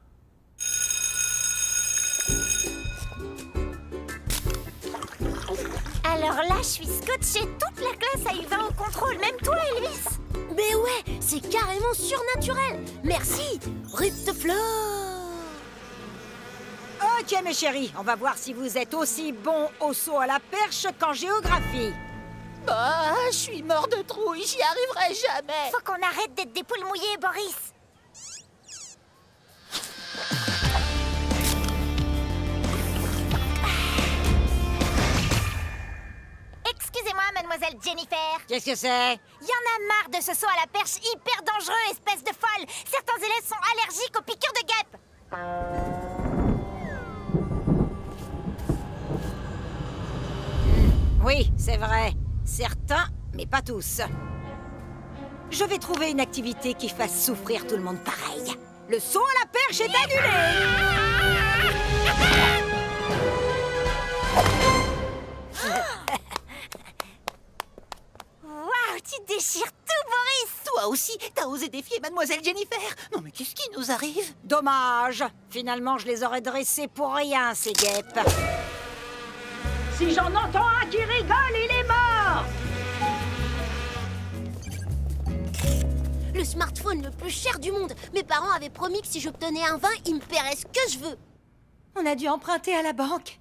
Alors là, je suis scotchée. Toute la classe a eu 20 au contrôle, même toi, Elvis. Mais ouais, c'est carrément surnaturel. Merci, Rupteflo. Ok, mes chéris, on va voir si vous êtes aussi bons au saut à la perche qu'en géographie. Ah, je suis mort de trouille, j'y arriverai jamais. Faut qu'on arrête d'être des poules mouillées, Boris. Excusez-moi, mademoiselle Jennifer. Qu'est-ce que c'est? Y en a marre de ce saut à la perche hyper dangereux, espèce de folle. Certains élèves sont allergiques aux piqûres de guêpes. Oui, c'est vrai. Certains, mais pas tous. Je vais trouver une activité qui fasse souffrir tout le monde pareil. Le saut à la perche est annulé. Waouh, tu déchires tout, Boris. Toi aussi, t'as osé défier mademoiselle Jennifer. Non mais qu'est-ce qui nous arrive? Dommage. Finalement, je les aurais dressés pour rien, ces guêpes. Si j'en entends un qui rigole, il est mort. Le smartphone le plus cher du monde. Mes parents avaient promis que si j'obtenais un 20, ils me paieraient ce que je veux. On a dû emprunter à la banque.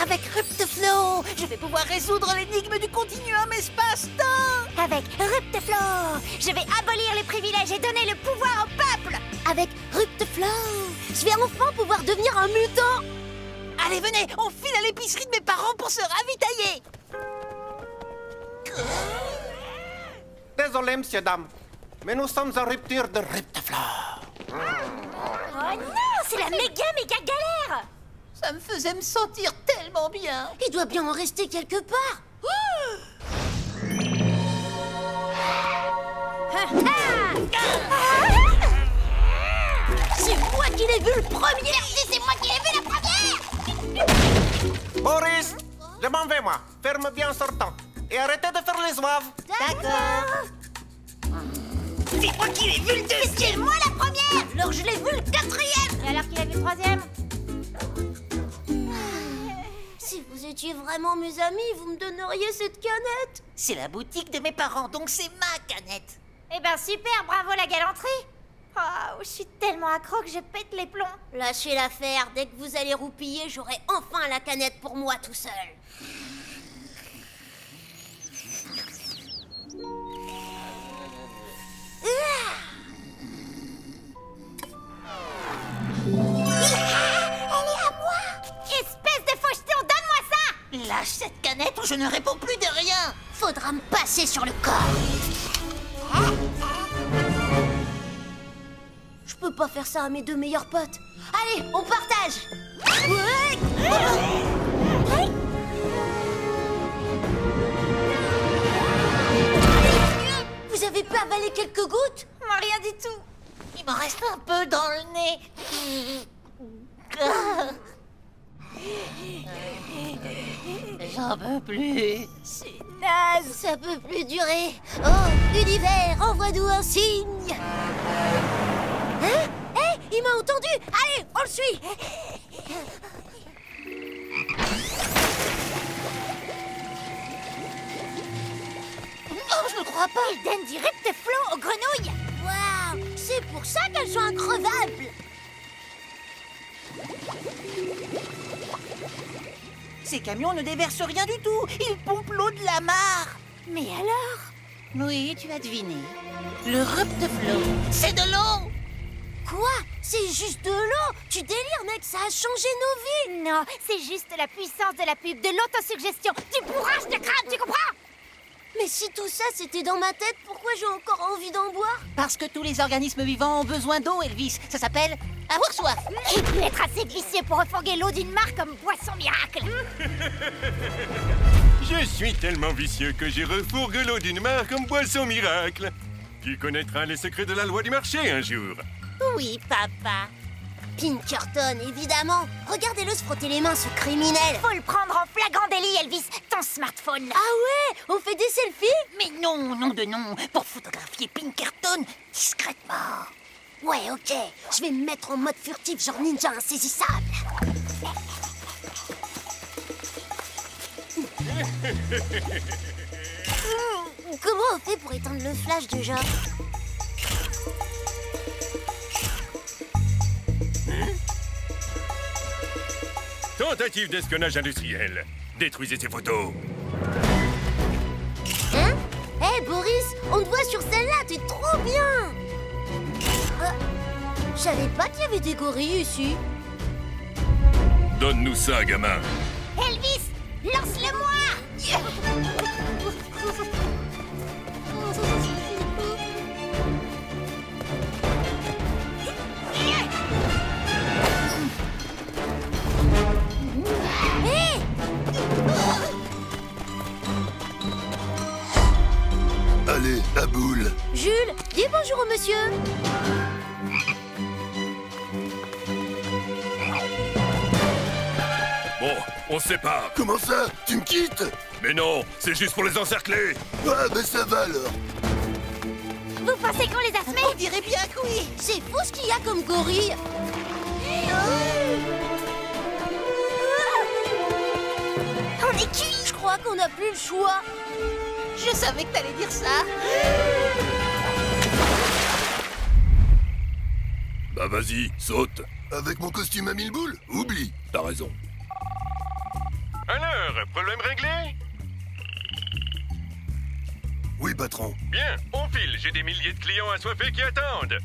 Avec Rupteflo, je vais pouvoir résoudre l'énigme du continuum espace-temps. Avec Rupteflo, je vais abolir les privilèges et donner le pouvoir au peuple. Avec Rupteflo, je vais enfin pouvoir devenir un mutant. Allez, venez, on file à l'épicerie de mes parents pour se ravitailler. Désolé, monsieur, dame, mais nous sommes en rupture de Rupteflo. Oh non, c'est la méga galère. Ça me faisait me sentir tellement bien. Il doit bien en rester quelque part. C'est moi qui l'ai vu le premier. C'est moi qui l'ai vu la première. Boris, je m'en vais, moi. Ferme bien en sortant. Et arrêtez de faire les zouaves. D'accord. C'est moi qui l'ai vu le deuxième. C'est moi la première. Alors je l'ai vu le quatrième. Et alors qu'il a vu le troisième? Si vous étiez vraiment mes amis, vous me donneriez cette canette. C'est la boutique de mes parents, donc c'est ma canette. Eh ben super, bravo la galanterie. Oh, je suis tellement accro que je pète les plombs. Lâchez l'affaire, dès que vous allez roupiller, j'aurai enfin la canette pour moi tout seul. Elle est à moi. Espèce de faucheton, donne-moi ça. Lâche cette canette ou je ne réponds plus de rien. Faudra me passer sur le corps. Je peux pas faire ça à mes deux meilleurs potes. Allez, on partage. Vous avez pas avalé quelques gouttes? Moi, rien du tout. Il m'en reste un peu dans le nez. J'en peux plus. C'est naze. Ça peut plus durer. Oh, univers, envoie-nous un signe. Hein? Hé, il m'a entendu. Allez, on le suit. Oh, je ne crois pas. Il donne du Rupteflo aux grenouilles. Waouh, c'est pour ça qu'elles sont increvables. Ces camions ne déversent rien du tout. Ils pompent l'eau de la mare. Mais alors? Oui, tu as deviné. Le Rupteflo, c'est de l'eau. Quoi? C'est juste de l'eau? Tu délires, mec, ça a changé nos vies. Non, c'est juste la puissance de la pub, de l'autosuggestion, du bourrage de crâne, tu comprends? Mais si tout ça c'était dans ma tête, pourquoi j'ai encore envie d'en boire? Parce que tous les organismes vivants ont besoin d'eau, Elvis. Ça s'appelle avoir soif. Il peut être assez vicieux pour refourguer l'eau d'une mare comme boisson miracle. Je suis tellement vicieux que j'ai refourgué l'eau d'une mare comme boisson miracle. Tu connaîtras les secrets de la loi du marché un jour. Oui, papa. Pinkerton, évidemment. Regardez-le se frotter les mains, ce criminel. Faut le prendre en flagrant délit, Elvis. Ton smartphone. Ah ouais? On fait des selfies? Mais non, non de non. Pour photographier Pinkerton discrètement. Ouais, ok. Je vais me mettre en mode furtif, genre ninja insaisissable. Comment on fait pour éteindre le flash déjà? Tentative d'espionnage industriel. Détruisez ces photos. Hein? Hé, Boris, on te voit sur celle-là, t'es trop bien. Je savais pas qu'il y avait des gorilles ici. Donne-nous ça, gamin. Elvis, lance-le-moi. Allez, la boule. Jules, dis bonjour au monsieur. Bon, on se sépare. Comment ça? Tu me quittes? Mais non, c'est juste pour les encercler. Ah, ben ça va alors. Vous pensez qu'on les a semés? On dirait bien que oui. C'est fou ce qu'il y a comme gorille. On est cuits. Je crois qu'on n'a plus le choix. Je savais que t'allais dire ça. Bah vas-y, saute. Avec mon costume à 1000 boules? Oublie. T'as raison. Alors, problème réglé? Oui, patron. Bien, on file. J'ai des milliers de clients assoiffés qui attendent.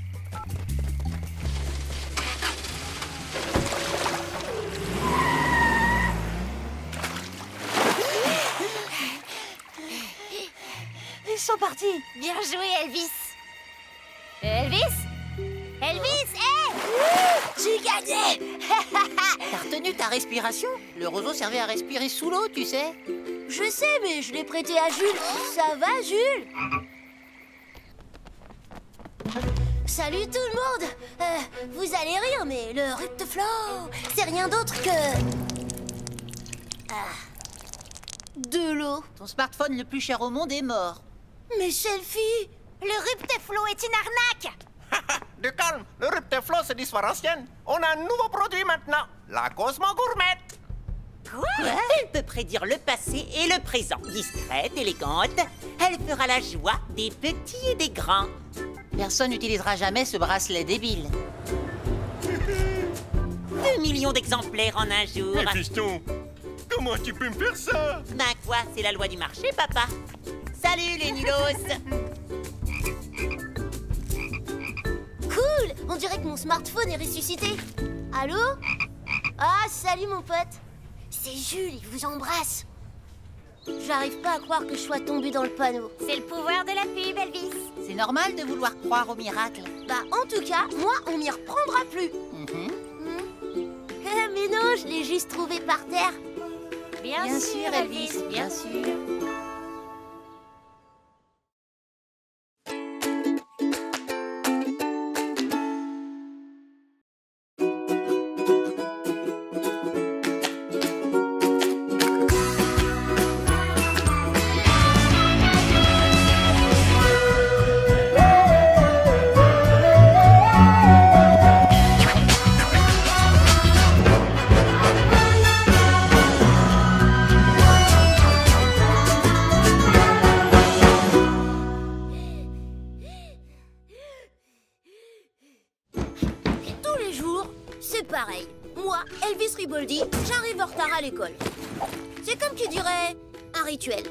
Ils sont partis. Bien joué, Elvis. Elvis? Elvis, hé! J'ai gagné. T'as retenu ta respiration? Le roseau servait à respirer sous l'eau, tu sais. Je sais, mais je l'ai prêté à Jules. Ça va, Jules? Salut tout le monde. Vous allez rire, mais le Rupteflow, c'est rien d'autre que... de l'eau. Ton smartphone le plus cher au monde est mort. Mais Selfie, Le Rupteflow est une arnaque. Du calme, le Rupteflow c'est différentiel. On a un nouveau produit maintenant, la Cosmo Gourmette. Quoi? Elle peut prédire le passé et le présent. Discrète, élégante, elle fera la joie des petits et des grands. Personne n'utilisera jamais ce bracelet débile. 2 millions d'exemplaires en un jour. Mais fiston, comment tu peux me faire ça? Ben quoi, c'est la loi du marché, papa. Salut les nulos. Cool! On dirait que mon smartphone est ressuscité. Allô? Ah, salut mon pote. C'est Jules, il vous embrasse. J'arrive pas à croire que je sois tombée dans le panneau. C'est le pouvoir de la pub, Elvis. C'est normal de vouloir croire au miracle. Bah, en tout cas, moi, on m'y reprendra plus. Mais non, je l'ai juste trouvé par terre. Bien sûr, Elvis, bien sûr. Pareil, moi, Elvis Riboldi, j'arrive en retard à l'école. C'est comme qui dirait un rituel.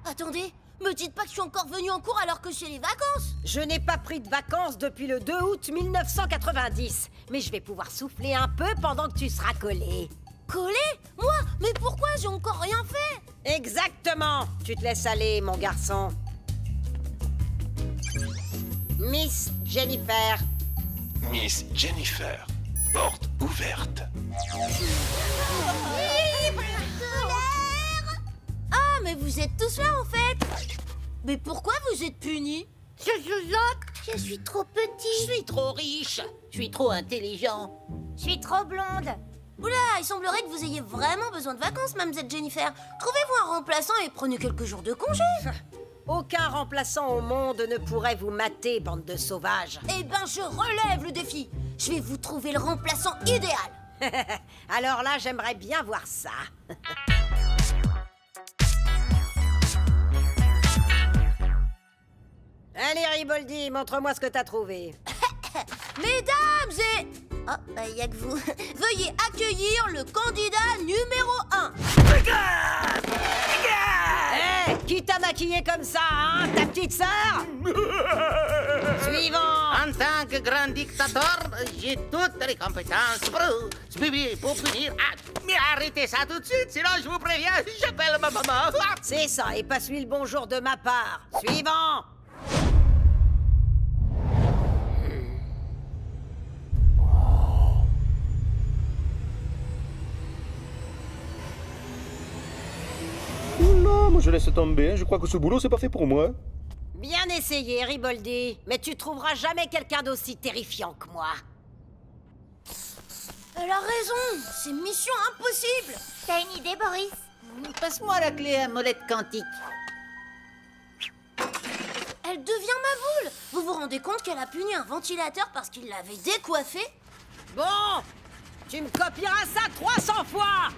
Attendez, me dites pas que je suis encore venue en cours alors que c'est les vacances. Je n'ai pas pris de vacances depuis le 2 août 1990. Mais je vais pouvoir souffler un peu pendant que tu seras collé. Collé? Moi? Mais pourquoi? J'ai encore rien fait. Exactement. Tu te laisses aller, mon garçon. Miss Jennifer. Miss Jennifer, porte ouverte. Ah, mais vous êtes tous là en fait. Mais pourquoi vous êtes punis? Je suis trop petit. Je suis trop riche. Je suis trop intelligent. Je suis trop blonde. Oula, il semblerait que vous ayez vraiment besoin de vacances, mademoiselle Jennifer. Trouvez-vous un remplaçant et prenez quelques jours de congé. Aucun remplaçant au monde ne pourrait vous mater, bande de sauvages. Eh ben, je relève le défi. Je vais vous trouver le remplaçant idéal. Alors là, j'aimerais bien voir ça. Allez, Riboldi, montre-moi ce que t'as trouvé. Mesdames et... Oh, bah, y a que vous. Veuillez accueillir le candidat numéro 1. Hé, qui t'a maquillé comme ça, hein? Ta petite sœur? Suivant. En tant que grand dictateur, j'ai toutes les compétences pour punir. Ah, mais arrêtez ça tout de suite, sinon je vous préviens, j'appelle ma maman. C'est ça, et passe-lui le bonjour de ma part. Suivant. Oula, moi je laisse tomber, je crois que ce boulot c'est pas fait pour moi. Bien essayé, Riboldi, mais tu trouveras jamais quelqu'un d'aussi terrifiant que moi. Elle a raison, c'est mission impossible. T'as une idée, Boris? Passe-moi la clé à molette quantique. Elle devient ma boule. Vous vous rendez compte qu'elle a puni un ventilateur parce qu'il l'avait décoiffé? Bon, tu me copieras ça 300 fois.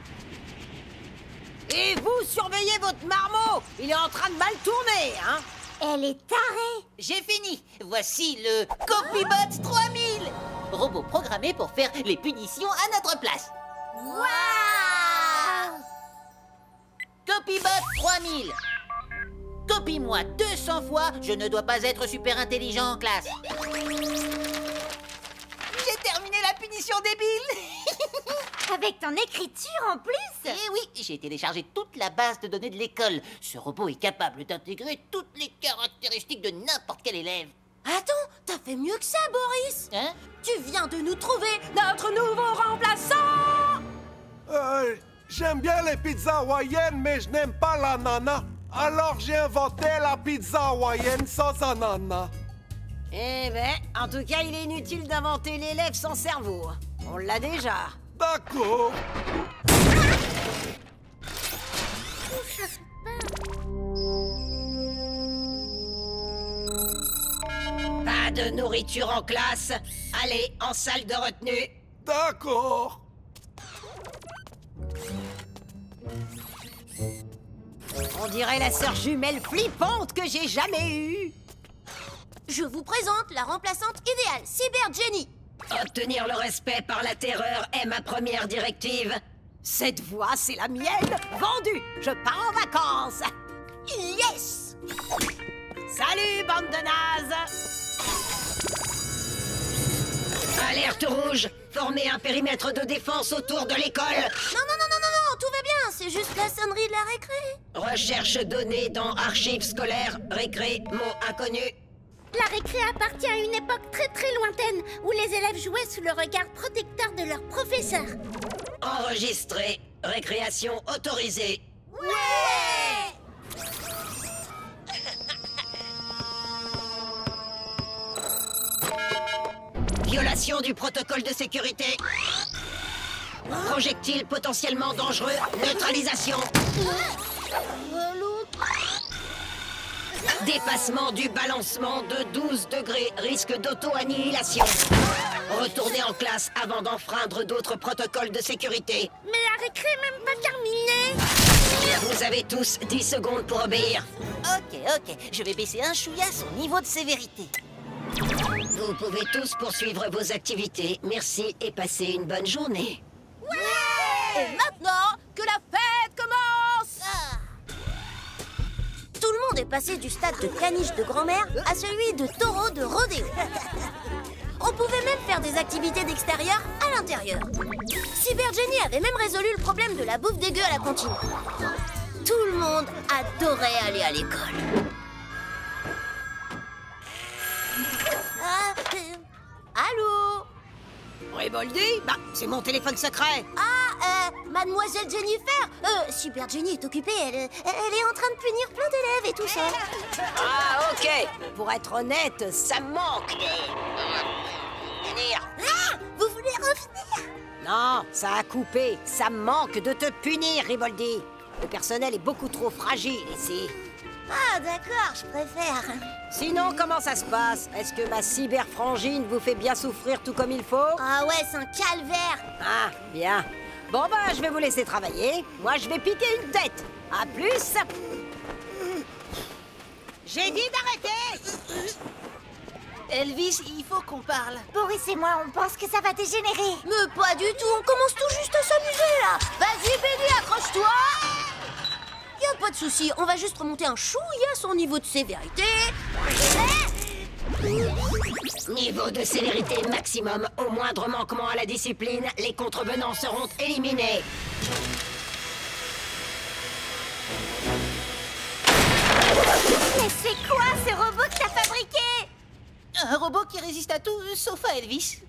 Et vous, surveillez votre marmot. Il est en train de mal tourner, hein? Elle est tarée. J'ai fini. Voici le Copybot 3000. robot programmé pour faire les punitions à notre place. Waouh! Copybot 3000. Copie-moi 200 fois, je ne dois pas être super intelligent en classe. J'ai terminé la punition débile. Avec ton écriture en plus? Eh oui, j'ai téléchargé toute la base de données de l'école. Ce robot est capable d'intégrer toutes les caractéristiques de n'importe quel élève. Attends, t'as fait mieux que ça, Boris. Hein? Tu viens de nous trouver notre nouveau remplaçant. J'aime bien les pizzas hawaïennes, mais je n'aime pas l'ananas. Alors j'ai inventé la pizza hawaïenne sans ananas. Eh ben, en tout cas, il est inutile d'inventer l'élève sans cerveau. On l'a déjà. D'accord. Pas de nourriture en classe. Allez, en salle de retenue. D'accord. On dirait la sœur jumelle flippante que j'ai jamais eue. Je vous présente la remplaçante idéale, Cyber Jenny. Obtenir le respect par la terreur est ma première directive. Cette voix, c'est la mienne. Vendue. Je pars en vacances. Yes! Salut, bande de nazes. Alerte rouge. Formez un périmètre de défense autour de l'école. Non, tout va bien, c'est juste la sonnerie de la récré. Recherche données dans archives scolaires. Récré, mot inconnu. La récré appartient à une époque très très lointaine où les élèves jouaient sous le regard protecteur de leur professeur. Enregistré. Récréation autorisée. Ouais! Violation du protocole de sécurité. Projectile potentiellement dangereux. Neutralisation. Dépassement du balancement de 12 degrés. Risque d'auto-annihilation. Retournez en classe avant d'enfreindre d'autres protocoles de sécurité. Mais la récré est même pas terminée. Vous avez tous 10 secondes pour obéir. Ok, je vais baisser un chouïa son niveau de sévérité. Vous pouvez tous poursuivre vos activités. Merci et passez une bonne journée. Ouais! Et maintenant, que la fête commence! Tout le monde est passé du stade de caniche de grand-mère à celui de taureau de rodéo. On pouvait même faire des activités d'extérieur à l'intérieur. Cyber Jenny avait même résolu le problème de la bouffe dégueu à la cantine. Tout le monde adorait aller à l'école. Allô? Riboldi? Bah, c'est mon téléphone secret. Mademoiselle Jennifer, Cyber Jenny est occupée, elle est en train de punir plein d'élèves et tout ça. Ah, ok. Pour être honnête, ça me manque de punir. Ah, vous voulez revenir? Non, ça a coupé. Ça me manque de te punir, Riboldi. Le personnel est beaucoup trop fragile ici. Ah, d'accord, je préfère. Sinon, comment ça se passe? Est-ce que ma cyberfrangine vous fait bien souffrir tout comme il faut? Ah ouais, c'est un calvaire. Ah, bien. Bon, bah, je vais vous laisser travailler. Moi, je vais piquer une tête. À plus. J'ai dit d'arrêter. Elvis, il faut qu'on parle. Boris et moi, on pense que ça va dégénérer. Mais pas du tout, on commence tout juste à s'amuser, là. Vas-y, Benny, accroche-toi. Y a pas de souci, on va juste remonter un chouïa son niveau de sévérité. Niveau de sévérité maximum. Au moindre manquement à la discipline, les contrevenants seront éliminés. Mais c'est quoi ce robot que t'as fabriqué? Un robot qui résiste à tout, sauf à Elvis.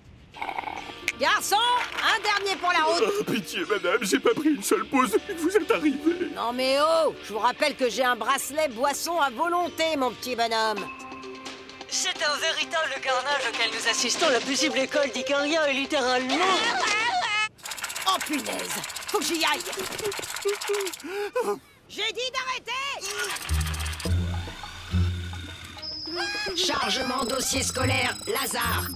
Garçon, un dernier pour la route. Oh, pitié, madame, j'ai pas pris une seule pause depuis que vous êtes arrivé. Non mais oh, je vous rappelle que j'ai un bracelet boisson à volonté, mon petit bonhomme. C'est un véritable carnage auquel nous assistons. La paisible école d'Icaria est littéralement... Oh punaise, faut que j'y aille. J'ai dit d'arrêter. Chargement dossier scolaire, Lazare.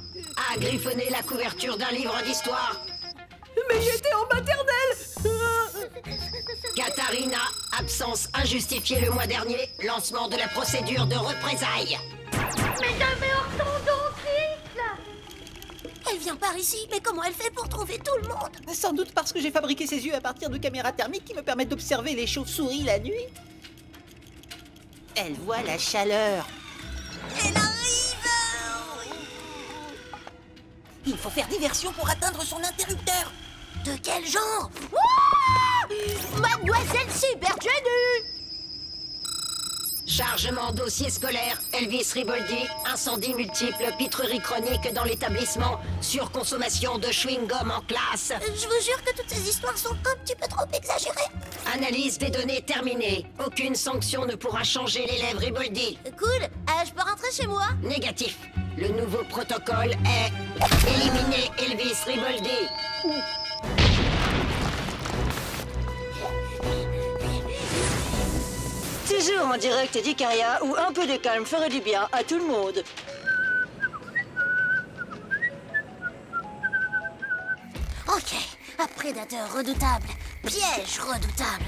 A griffonné la couverture d'un livre d'histoire. Mais il était en maternelle. Katharina, absence injustifiée le mois dernier. Lancement de la procédure de représailles. Mais j'avais orthodontique, là. Elle vient par ici, mais comment elle fait pour trouver tout le monde? Sans doute parce que j'ai fabriqué ces yeux à partir de caméras thermiques qui me permettent d'observer les chauves-souris la nuit. Elle voit la chaleur. Elle arrive! Il faut faire diversion pour atteindre son interrupteur. De quel genre? Ouah! Mademoiselle Cyber Jenny! Chargement dossier scolaire, Elvis Riboldi, incendie multiple, pitrerie chronique dans l'établissement, surconsommation de chewing-gum en classe. Je vous jure que toutes ces histoires sont un petit peu trop exagérées. Analyse des données terminée. Aucune sanction ne pourra changer l'élève Riboldi. Cool, je peux rentrer chez moi? Négatif. Le nouveau protocole est éliminer Elvis Riboldi. Toujours en direct d'Icaria où un peu de calme ferait du bien à tout le monde. Ok, un prédateur redoutable, piège redoutable.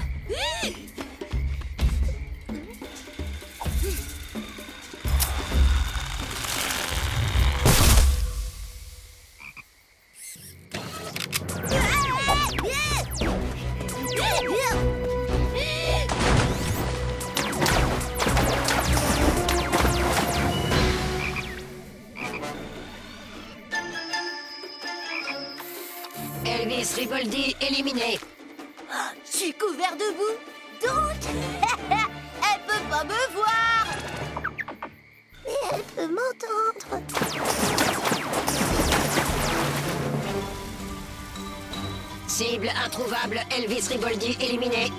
Elvis Riboldi éliminé. Je suis couvert de boue, donc elle peut pas me voir. Mais elle peut m'entendre. Cible introuvable, Elvis Riboldi éliminé.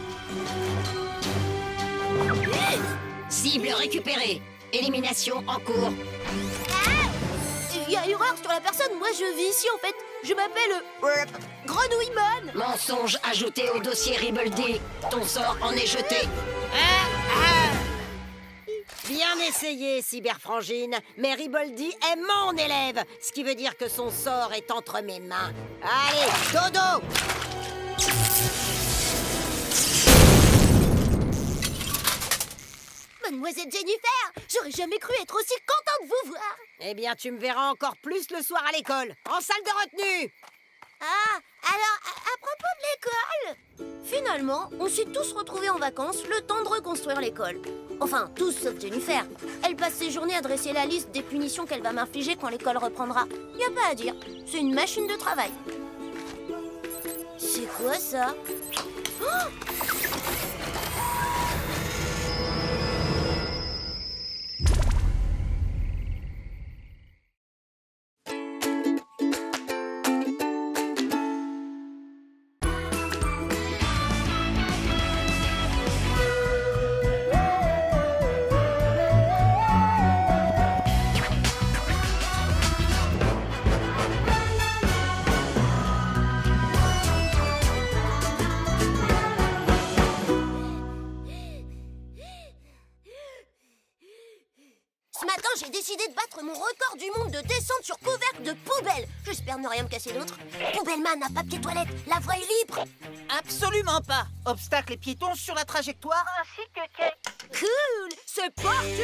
Cible récupérée. Élimination en cours. Il y a erreur sur la personne, moi je vis ici en fait. Je m'appelle Grenouilleman. Mensonge ajouté au dossier Riboldi. Ton sort en est jeté. Bien essayé, Cyberfrangine, mais Riboldi est mon élève, ce qui veut dire que son sort est entre mes mains. Allez, dodo! Mademoiselle Jennifer, j'aurais jamais cru être aussi contente de vous voir. Eh bien, tu me verras encore plus le soir à l'école, en salle de retenue. Ah, alors, à propos de l'école, finalement, on s'est tous retrouvés en vacances, le temps de reconstruire l'école. Enfin, tous sauf Jennifer. Elle passe ses journées à dresser la liste des punitions qu'elle va m'infliger quand l'école reprendra. Y a pas à dire, c'est une machine de travail. C'est quoi ça? Oh! Ce matin, j'ai décidé de battre mon record du monde de descente sur couvercle de poubelle. J'espère ne rien me casser d'autre. Poubelleman à papier toilette, la voie est libre. Absolument pas. Obstacles et piétons sur la trajectoire. Ainsi que quai. Cool, c'est parti.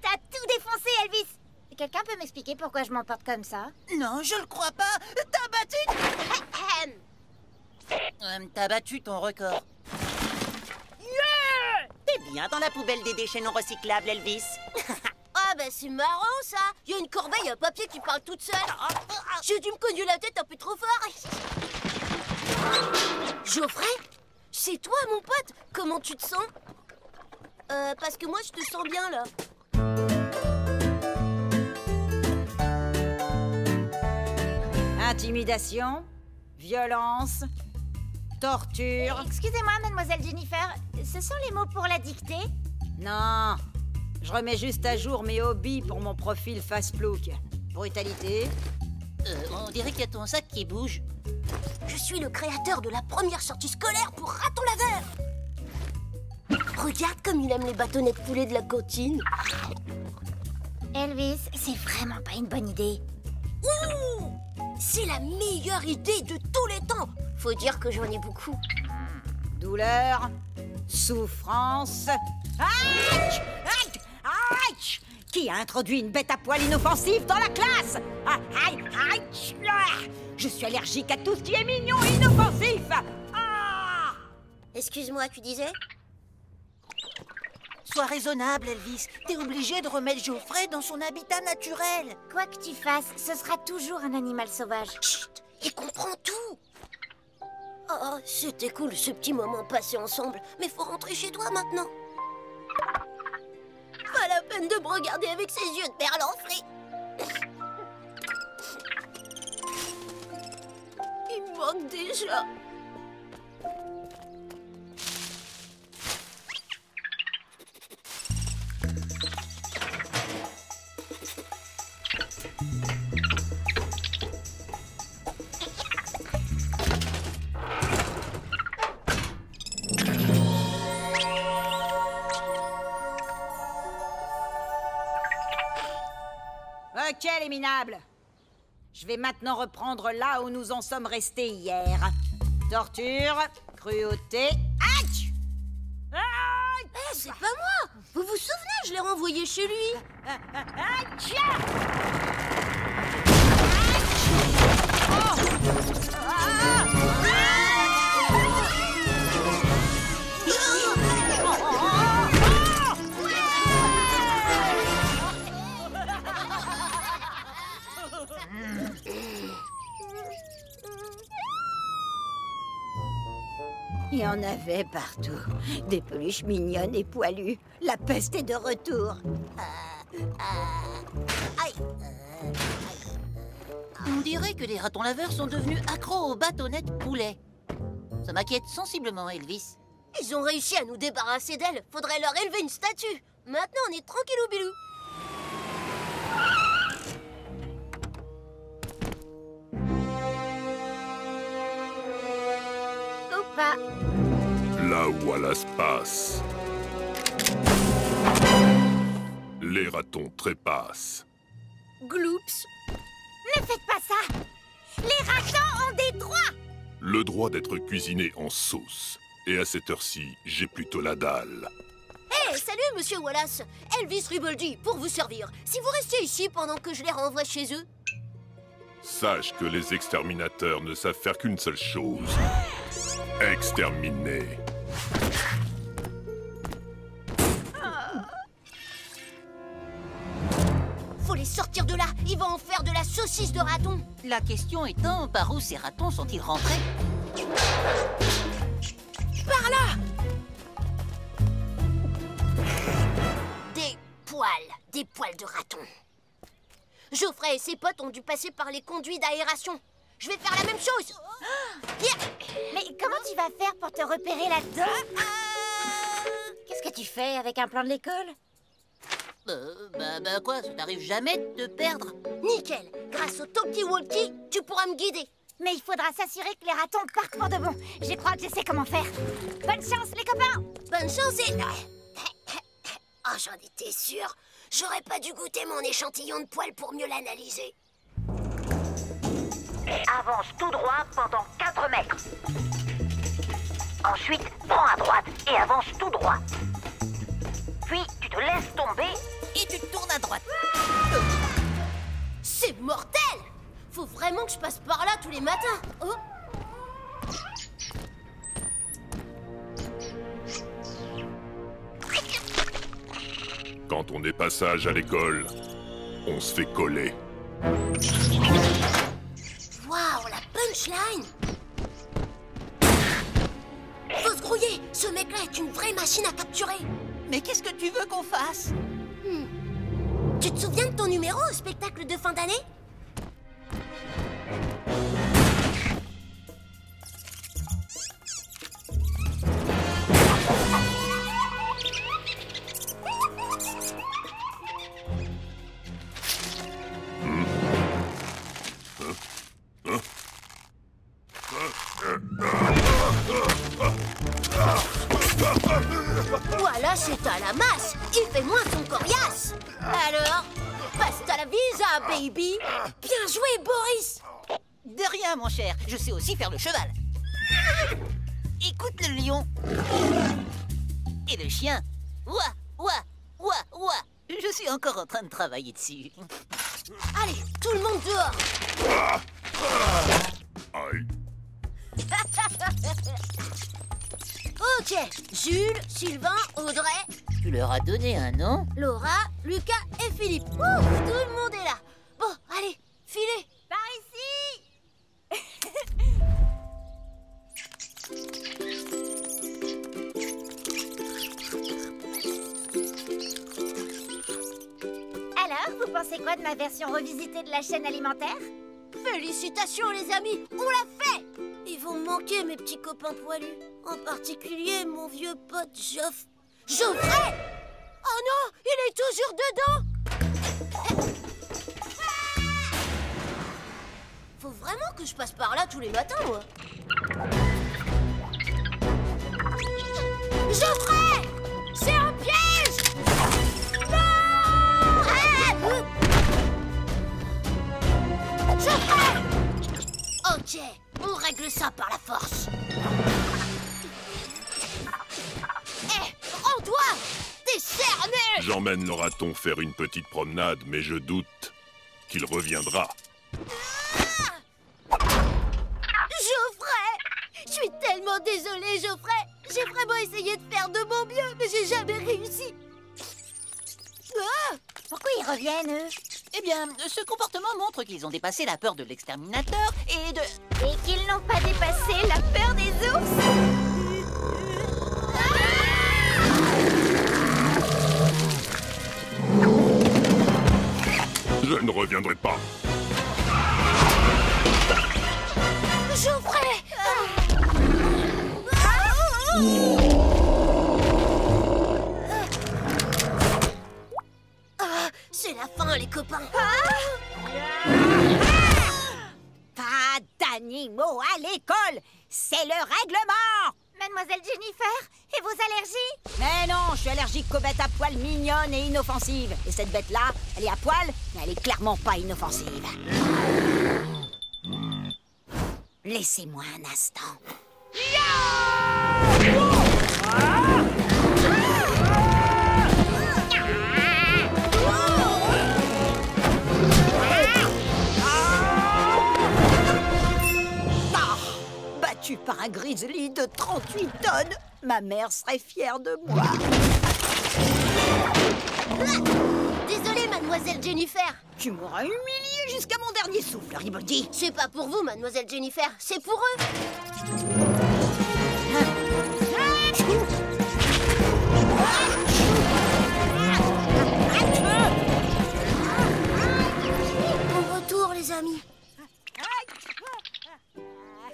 T'as tout défoncé, Elvis. Quelqu'un peut m'expliquer pourquoi je m'emporte comme ça? Non, je le crois pas. T'as battu... T'as battu ton record. Yeah! T'es bien dans la poubelle des déchets non recyclables, Elvis. Ah bah c'est marrant ça. Il y a une corbeille à papier qui parle toute seule. J'ai dû me cogner la tête un peu trop fort. Geoffrey, c'est toi mon pote. Comment tu te sens? Parce que moi je te sens bien là. Intimidation, violence, torture... Excusez-moi, mademoiselle Jennifer, ce sont les mots pour la dictée? Non, je remets juste à jour mes hobbies pour mon profil Faceplouk. Brutalité... on dirait qu'il y a ton sac qui bouge. Je suis le créateur de la première sortie scolaire pour Raton Laveur. Regarde comme il aime les bâtonnets de poulet de la cantine. Elvis, c'est vraiment pas une bonne idée. Ouh! C'est la meilleure idée de tous les temps. Faut dire que j'en ai beaucoup. Douleur, souffrance. Aïe! Aïe! Aïe! Qui a introduit une bête à poil inoffensive dans la classe? Aïe! Aïe! Je suis allergique à tout ce qui est mignon et inoffensif. Ah! Excuse-moi, tu disais? Sois raisonnable, Elvis. T'es obligé de remettre Geoffrey dans son habitat naturel. Quoi que tu fasses, ce sera toujours un animal sauvage. Chut! Il comprend tout. Oh, c'était cool ce petit moment passé ensemble. Mais faut rentrer chez toi maintenant. Pas la peine de me regarder avec ses yeux de perlenflé. Il me manque déjà. Ok, les minables. Je vais maintenant reprendre là où nous en sommes restés hier. Torture, cruauté... Aïe! Aïe! C'est pas moi! Vous vous souvenez, je l'ai renvoyé chez lui. Aïe! Il y en avait partout. Des peluches mignonnes et poilues. La peste est de retour. On dirait que les ratons laveurs sont devenus accros aux bâtonnets poulet. Ça m'inquiète sensiblement, Elvis. Ils ont réussi à nous débarrasser d'elle. Faudrait leur élever une statue. Maintenant, on est tranquillou bilou. Ou pas. Là où Wallace passe, les ratons trépassent. Gloops. Ne faites pas ça! Les ratons ont des droits! Le droit d'être cuisiné en sauce. Et à cette heure-ci, j'ai plutôt la dalle. Hé, salut, monsieur Wallace. Elvis Riboldi, pour vous servir. Si vous restez ici pendant que je les renvoie chez eux... Sache que les exterminateurs ne savent faire qu'une seule chose. Exterminer. Faut les sortir de là. Ils vont en faire de la saucisse de raton. La question étant, par où ces ratons sont-ils rentrés? Par là! Des poils de raton. Geoffrey et ses potes ont dû passer par les conduits d'aération. Je vais faire la même chose. Mais comment tu vas faire pour te repérer là-dedans? Qu'est-ce que tu fais avec un plan de l'école? Quoi, ça t'arrive jamais de te perdre? Nickel. Grâce au talkie-walkie, tu pourras me guider. Mais il faudra s'assurer que les ratons partent pour de bon. Je crois que je sais comment faire. Bonne chance, les copains! Bonne chance et... Oh, j'en étais sûre. J'aurais pas dû goûter mon échantillon de poils pour mieux l'analyser. Avance tout droit pendant 4 mètres. Ensuite, prends à droite et avance tout droit. Puis, tu te laisses tomber et tu te tournes à droite. C'est mortel! Faut vraiment que je passe par là tous les matins. Oh. Quand on est passage à l'école, on se fait coller. Waouh, la punchline! Faut se grouiller! Ce mec-là est une vraie machine à capturer! Mais qu'est-ce que tu veux qu'on fasse? Tu te souviens de ton numéro au spectacle de fin d'année? Voilà, c'est à la masse. Il fait moins son coriace. Alors, basta la visa, baby. Bien joué, Boris. bien, mon cher. Je sais aussi faire le cheval. Écoute le lion. Et le chien. Ouah, ouah, ouah, ouah. Je suis encore en train de travailler dessus. Allez, tout le monde dehors. Ok, Jules, Sylvain, Audrey. Tu leur as donné un nom? Laura, Lucas et Philippe. Ouf, tout le monde est là. Bon, allez, filez. Par ici. Alors, vous pensez quoi de ma version revisitée de la chaîne alimentaire? Félicitations les amis, on l'a fait. Ils vont me manquer mes petits copains poilus. En particulier mon vieux pote Geoffrey. Oh non, il est toujours dedans. Faut vraiment que je passe par là tous les matins, moi. Geoffrey, c'est un piège. Non. Geoffrey. Ok, on règle ça par la force. Rends-toi! T'es cerné! J'emmène le raton faire une petite promenade, mais je doute qu'il reviendra. Geoffrey! Je suis tellement désolée, Geoffrey! J'ai vraiment essayé de faire de mon mieux, mais j'ai jamais réussi. Pourquoi ils reviennent, eux? Eh bien, ce comportement montre qu'ils ont dépassé la peur de l'exterminateur et de... Et qu'ils n'ont pas dépassé la peur des ours? Je ne reviendrai pas. Geoffrey! C'est la fin, les copains. Pas d'animaux à l'école, c'est le règlement. Mademoiselle Jennifer, et vos allergies? Mais non, je suis allergique aux bêtes à poil mignonnes et inoffensives. Et cette bête-là, elle est à poil, mais elle est clairement pas inoffensive. Laissez-moi un instant. Battu par un grizzly de 38 tonnes, ma mère serait fière de moi. Désolée, mademoiselle Jennifer. Tu m'auras humilié jusqu'à mon dernier souffle, Riboldi. C'est pas pour vous, mademoiselle Jennifer, c'est pour eux. Bon retour, les amis.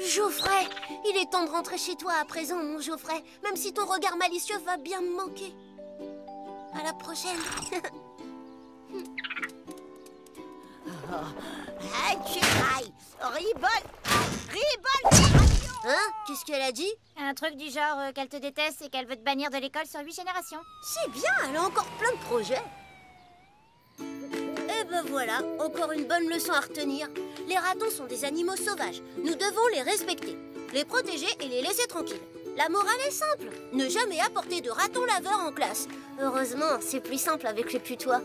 Geoffrey, il est temps de rentrer chez toi à présent, mon Geoffrey. Même si ton regard malicieux va bien me manquer. À la prochaine. Hein? Qu'est-ce qu'elle a dit? Un truc du genre qu'elle te déteste et qu'elle veut te bannir de l'école sur 8 générations. C'est bien, elle a encore plein de projets. Et ben voilà, encore une bonne leçon à retenir. Les ratons sont des animaux sauvages. Nous devons les respecter, les protéger et les laisser tranquilles. La morale est simple, ne jamais apporter de raton laveur en classe. Heureusement, c'est plus simple avec les putois.